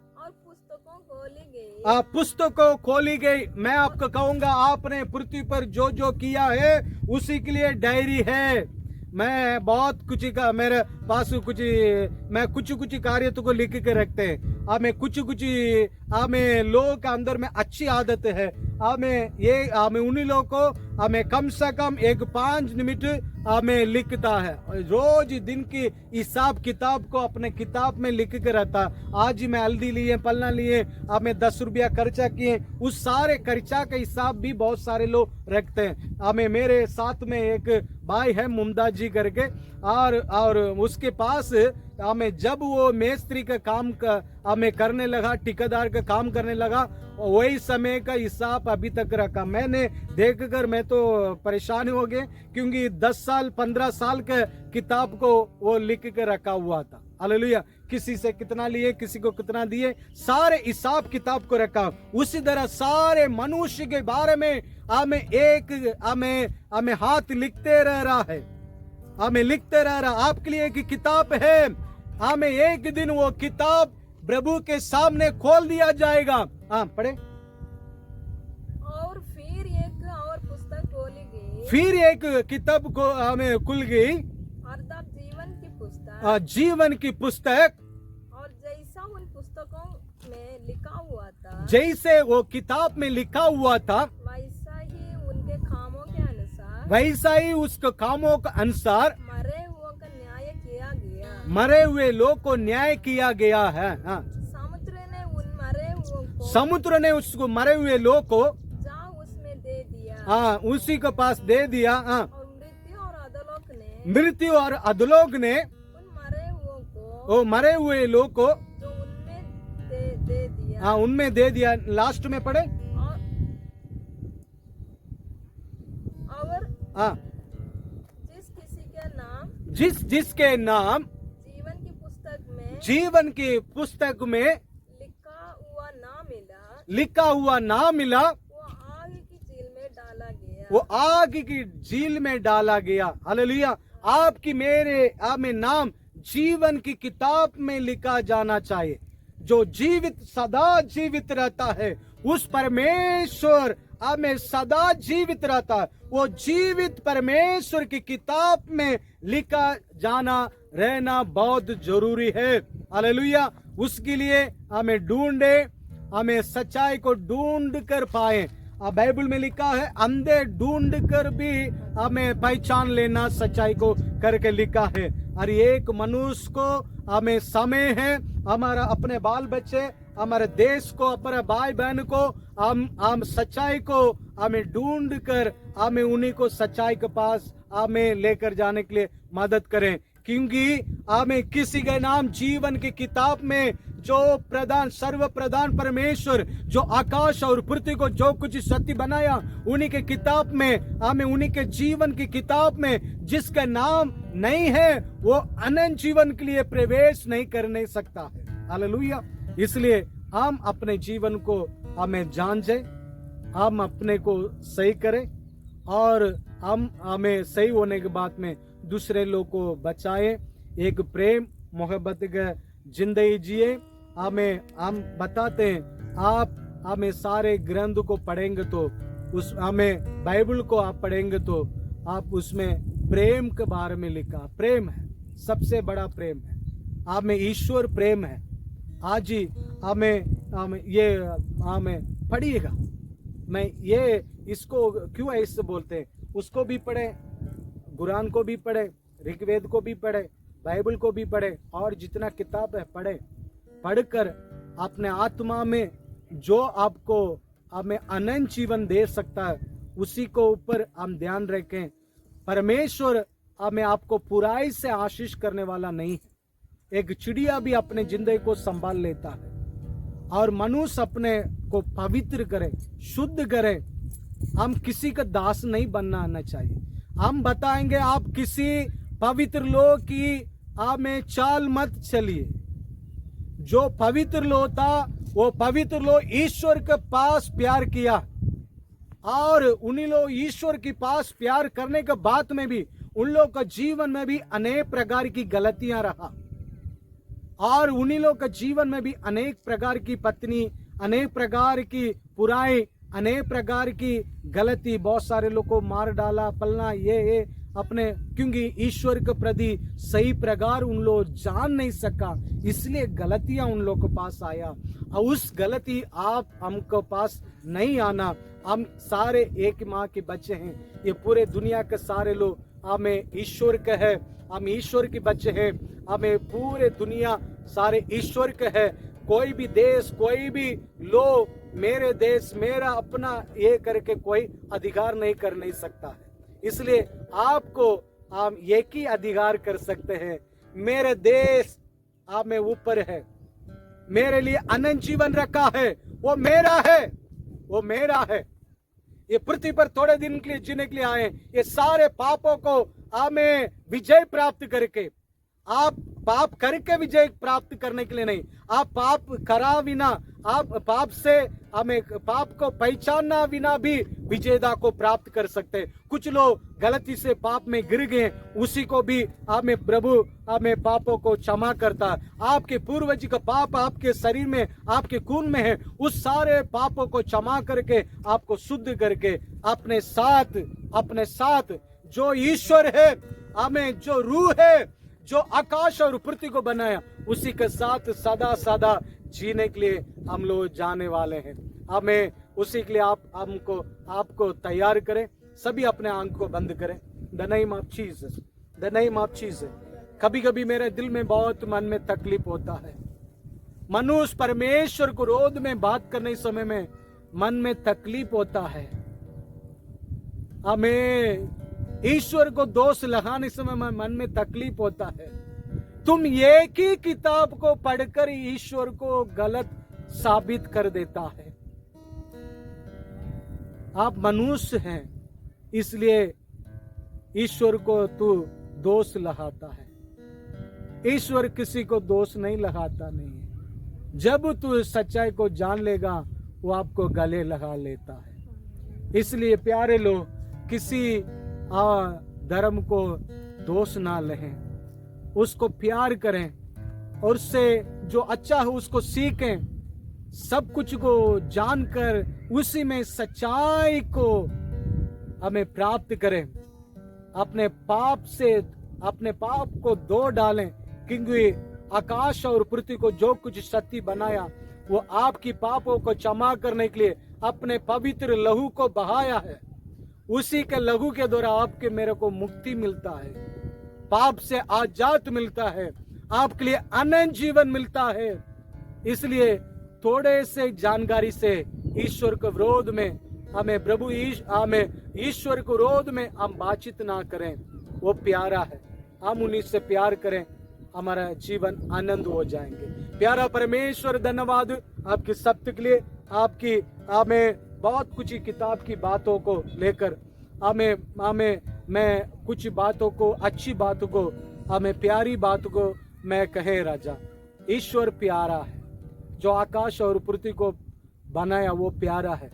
और पुस्तकों खोली गई। मैं आपको कहूंगा, आपने पृथ्वी पर जो जो किया है उसी के लिए डायरी है। मैं बहुत कुछ का मेरे पास मैं कुछ कार्य तो को लिख के रखते हैं। हमें कुछ हमें लोगों के अंदर में अच्छी आदत है, हमें उन्हीं लोगों को हमें कम से कम 5 मिनट हमें लिखता है। रोज दिन की हिसाब किताब को अपने किताब में लिख के रहता। आज मैं हल्दी लिए, पलना लिए, हमें 10 रुपया खर्चा किए, उस सारे खर्चा का हिसाब भी बहुत सारे लोग रखते हैं। हमें मेरे साथ में एक भाई है मुमताज जी करके, और उसके पास हमें जब वो मेस्त्री का काम हमें करने लगा, ठेकेदार का काम करने लगा, वही समय का हिसाब अभी तक रखा। मैंने देखकर मैं तो परेशान हो गए, क्योंकि 10 साल 15 साल के किताब को वो लिख के रखा हुआ था। हालेलुया। किसी से कितना लिए, किसी को कितना दिए, सारे हिसाब किताब को रखा। उसी तरह सारे मनुष्य के बारे में हमें हाथ लिखते रह रहा है, हमें लिखते रह रहा। आपके लिए एक किताब है, हमें एक दिन वो किताब प्रभु के सामने खोल दिया जाएगा। हाँ, पढ़े। और फिर एक और पुस्तक खोली गई, फिर एक किताब को हमें खुल गई, जीवन की पुस्तक, और जैसा उन पुस्तकों में लिखा हुआ था जैसे वो किताब में लिखा हुआ था, वैसा ही उनके कामों के अनुसार वैसा ही उसके कामों के अनुसार मरे हुओं का न्याय किया गया। मरे हुए लोग को न्याय किया गया है। हाँ, समुद्र ने उसको मरे हुए लोग को जा उसमें दे दिया। हाँ, उसी के पास दे दिया। हाँ, और मृत्यु और अधोलोक ने उन मरे हुओं को, वो मरे हुए लोग को जो उनमें दे दिया। हाँ, उनमें दे दिया। लास्ट में पढ़े। और हाँ, जिसके नाम जीवन की पुस्तक में लिखा हुआ ना मिला, वो आग की झील में डाला गया। हालेलुया। आपकी मेरे नाम जीवन की किताब में लिखा जाना चाहिए। जो जीवित सदा जीवित रहता है, उस परमेश्वर में सदा जीवित रहता है। वो जीवित परमेश्वर की किताब में लिखा जाना रहना बहुत जरूरी है। हालेलुया। उसके लिए हमें ढूंढे, हमें सच्चाई को ढूंढ कर पाए। बाइबल में लिखा है, अंधे ढूंढ कर भी हमें पहचान लेना सच्चाई को करके लिखा है। और एक मनुष्य को हमें समय है, हमारा अपने बाल बच्चे, हमारे देश को, अपने भाई बहन को हम सच्चाई को हमें ढूंढ कर हमें उन्हीं को सच्चाई के पास हमें लेकर जाने के लिए मदद करें। क्योंकि हमें किसी का नाम जीवन की किताब में जो सर्व प्रधान परमेश्वर जो आकाश और पृथ्वी को जो कुछ सत्य बनाया, उन्हीं के किताब में हमें, उन्हीं के जीवन की किताब में जिसका नाम नहीं है, वो अनंत जीवन के लिए प्रवेश नहीं करने सकता है। हालेलुया। इसलिए हम अपने जीवन को हमें जांचे, हम अपने को सही करें और हमें सही होने के बाद में दूसरे लोग को बचाएं। एक प्रेम मोहब्बत का जिंदगी जिए। हम बताते हैं, आप हमें सारे ग्रंथ को पढ़ेंगे तो हमें बाइबल को आप पढ़ेंगे तो आप उसमें प्रेम के बारे में लिखा। प्रेम है, सबसे बड़ा प्रेम है। आप में ईश्वर प्रेम है। आज ही हमें पढ़िएगा। मैं ये इसको क्यों ऐसे बोलते हैं, उसको भी पढ़े, कुरान को भी पढ़े, ऋग्वेद को भी पढ़े, बाइबल को भी पढ़े, और जितना किताब है पढ़े। पढ़कर अपने आत्मा में जो आपको हमें अनंत जीवन दे सकता है, उसी को ऊपर हम ध्यान रखें। परमेश्वर हमें आपको बुराई से आशीष करने वाला नहीं है। एक चिड़िया भी अपने जिंदगी को संभाल लेता है, और मनुष्य अपने को पवित्र करे, शुद्ध करे। हम किसी का दास नहीं बनना आना चाहिए। हम बताएंगे, आप किसी पवित्र लोग की में चाल मत चलिए। जो पवित्र लोग था, वो पवित्र लोग ईश्वर के पास प्यार किया, और उन्हीं लोग ईश्वर के पास प्यार करने के बाद में भी उन लोग का जीवन में भी अनेक प्रकार की गलतियां रहा, और उन्हीं लोग का जीवन में भी अनेक प्रकार की पत्नी, अनेक प्रकार की बुराई, अनेक प्रकार की गलती, बहुत सारे लोग को मार डाला, पलना ये अपने, क्योंकि ईश्वर के प्रति सही प्रकार उन लोग जान नहीं सका, इसलिए गलतियां उन लोग के पास आया। और उस गलती आप हमको पास नहीं आना। हम सारे एक माँ के बच्चे हैं। ये पूरे दुनिया के सारे लोग हमें ईश्वर के है, हम ईश्वर के बच्चे हैं। हमें पूरे दुनिया सारे ईश्वर के है। कोई भी देश, कोई भी लोग मेरे देश, मेरा अपना ये करके कोई अधिकार नहीं कर नहीं सकता है। इसलिए आपको हम एक ही अधिकार कर सकते हैं, मेरे देश आप में ऊपर है, मेरे लिए अनंत जीवन रखा है, वो मेरा है, वो मेरा है। ये पृथ्वी पर थोड़े दिन के लिए जीने के लिए आए। ये सारे पापों को हमें विजय प्राप्त करके, आप पाप करके विजय प्राप्त करने के लिए नहीं, आप पाप करा बिना, आप पाप से हमें पाप को पहचानना बिना भी विजेता को प्राप्त कर सकते। कुछ लोग गलती से पाप में गिर गए, उसी को भी हमें प्रभु हमें पापों को क्षमा करता। आपके पूर्वज का पाप आपके शरीर में, आपके खून में है, उस सारे पापों को क्षमा करके आपको शुद्ध करके अपने साथ जो ईश्वर है, हमें जो रूह है, जो आकाश और पृथ्वी को बनाया उसी के साथ सदा सदा जीने के लिए हम लोग जाने वाले हैं। हमें उसी के लिए आपको तैयार करें। सभी अपने आंख को बंद करें। The name of Jesus, the name of Jesus. कभी कभी मेरे दिल में बहुत मन में तकलीफ होता है। मनुष्य परमेश्वर को रोध में बात करने समय में मन में तकलीफ होता है। हमें ईश्वर को दोष लगाने समय में मन में तकलीफ होता है। तुम एक ही किताब को पढ़कर ईश्वर को गलत साबित कर देता है। आप मनुष्य हैं, इसलिए ईश्वर को तू दोष लगाता है। ईश्वर किसी को दोष नहीं लगाता नहीं है। जब तू सच्चाई को जान लेगा वो आपको गले लगा लेता है। इसलिए प्यारे लोग, किसी धर्म को दोष ना लें, उसको प्यार करें और उससे जो अच्छा है उसको सीखें। सब कुछ को जानकर उसी में सच्चाई को हमें प्राप्त करें। अपने पाप को धो डालें, क्योंकि आकाश और पृथ्वी को जो कुछ शक्ति बनाया वो आपकी पापों को क्षमा करने के लिए अपने पवित्र लहू को बहाया है। उसी के लहू के द्वारा आपके मेरे को मुक्ति मिलता है, पाप से आजाद मिलता है, आपके लिए अनंत जीवन मिलता है। इसलिए थोड़े से जानकारी से ईश्वर के विरोध में हमें ईश्वर के विरोध में हम बातचीत ना करें। वो प्यारा है, हम उन्हीं से प्यार करें, हमारा जीवन आनंद हो जाएंगे। प्यारा परमेश्वर, धन्यवाद आपकी सत्य के लिए। हमें बहुत कुछ किताब की बातों को लेकर मैं कुछ बातों को, अच्छी बातों को, हमें प्यारी बातों को मैं कहे राजा। ईश्वर प्यारा है, जो आकाश और पृथ्वी को बनाया वो प्यारा है।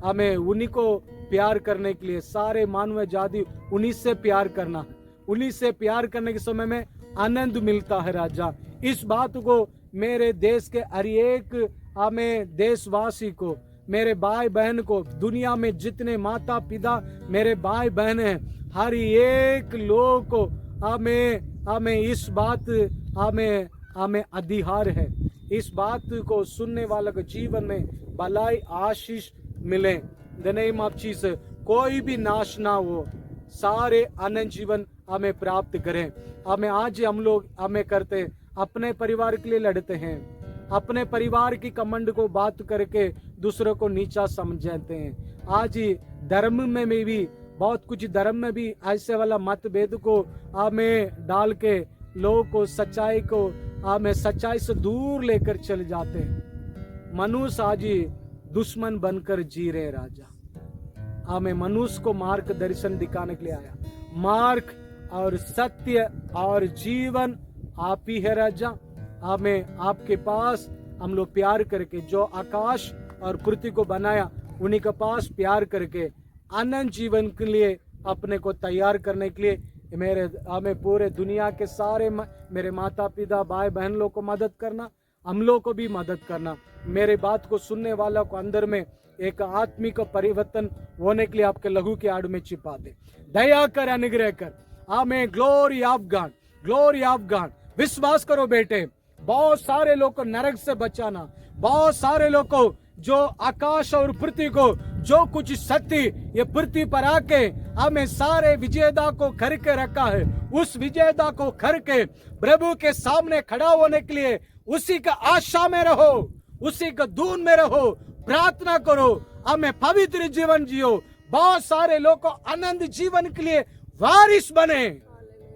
हमें उन्हीं को प्यार करने के लिए, सारे मानव जाति उन्हीं से प्यार करना है। उन्हीं से प्यार करने के समय में आनंद मिलता है राजा। इस बात को मेरे देश के हर एक देशवासी को, मेरे भाई बहन को, दुनिया में जितने माता पिता मेरे भाई बहन हैं, हर एक लोग को हमें इस बात हमें अधिकार है। इस बात को सुनने वाले के जीवन में भलाई आशीष मिले। The name of Jesus. कोई भी नाश ना हो, सारे अनंत जीवन हमें प्राप्त करें। हमें करते अपने परिवार के लिए लड़ते हैं, अपने परिवार की कमंड को बात करके दूसरों को नीचा समझते हैं। आज धर्म में भी बहुत कुछ, धर्म में भी ऐसे वाला मतभेद को हमें डाल के लोगों को सच्चाई से दूर लेकर चले जाते हैं। मनुष्य आज दुश्मन बनकर जी रहे राजा। हमें मनुष्य को मार्गदर्शन दिखाने के लिए आया। मार्ग और सत्य और जीवन आप ही है राजा। हमें आपके पास हम लोग प्यार करके, जो आकाश और पृथ्वी को बनाया उन्हीं के पास प्यार करके अनंत जीवन के लिए अपने को तैयार करने के लिए हमें पूरे दुनिया के सारे मेरे माता पिता भाई बहन लोग को मदद करना, हम लोग को भी मदद करना। मेरे बात को सुनने वालों को अंदर में एक आत्मिक परिवर्तन होने के लिए आपके लहू के आड़ में छिपा दे। दया कर, अनुग्रह कर। हमें glory of God, glory of God. विश्वास करो बेटे, बहुत सारे लोग को नरक से बचाना, बहुत सारे लोग को जो आकाश और पृथ्वी को जो कुछ शक्ति ये पृथ्वी पर आके हमें सारे विजेता को खर के रखा है, उस विजेता को खर के प्रभु के सामने खड़ा होने के लिए उसी का आशा में रहो, उसी का धून में रहो, प्रार्थना करो, हमें पवित्र जीवन जियो। बहुत सारे लोग को आनंद जीवन के लिए वारिस बने।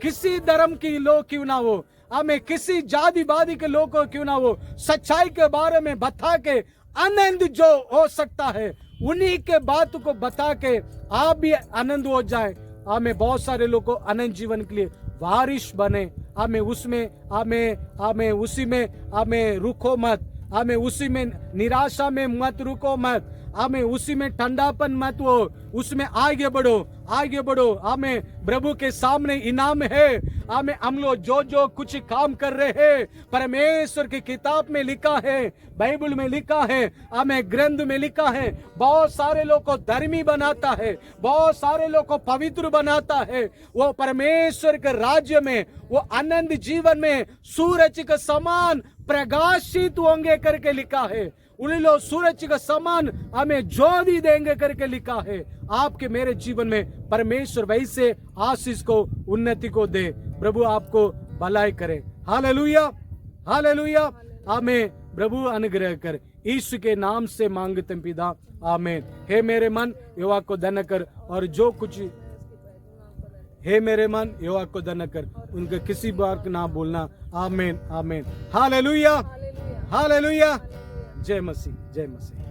किसी धर्म की लोग क्यों ना हो, हमें किसी जातिवादी के लोग को क्यों ना हो, सच्चाई के बारे में बता के आनंद जो हो सकता है उन्हीं के बात को बता के आप भी आनंद हो जाए। हमें बहुत सारे लोग को अनंत जीवन के लिए वारिस बने। हमें उसी में हमें रुको मत, हमें उसी में निराशा में मत रुको मत। आमें उसी में ठंडापन मत हो, उसमें आगे बढ़ो। आमें प्रभु के सामने इनाम है। आमें हम लोग जो जो कुछ काम कर रहे हैं परमेश्वर की किताब में लिखा है, बाइबल में लिखा है, आमें ग्रंथ में लिखा है। बहुत सारे लोग को धर्मी बनाता है, बहुत सारे लोग को पवित्र बनाता है। वो परमेश्वर के राज्य में, वो आनंद जीवन में सूरज के समान प्रकाशित होंगे करके लिखा है। उन लोग सूरज का समान हमें ज्योति देंगे करके लिखा है। आपके मेरे जीवन में परमेश्वर वैसे आशीष को, उन्नति को दे। प्रभु आपको भलाई करे। Hallelujah, hallelujah. आमेन। प्रभु अनुग्रह कर, यीशु के नाम से मांगते हैं पिता, आमेन। हे मेरे मन यहोवा को धन्य कर, और जो कुछ हे मेरे मन यहोवा को धन्य कर, उनके किसी बात ना बोलना। Amen, amen. Hallelujah, hallelujah. जय मसीह, जय मसीह।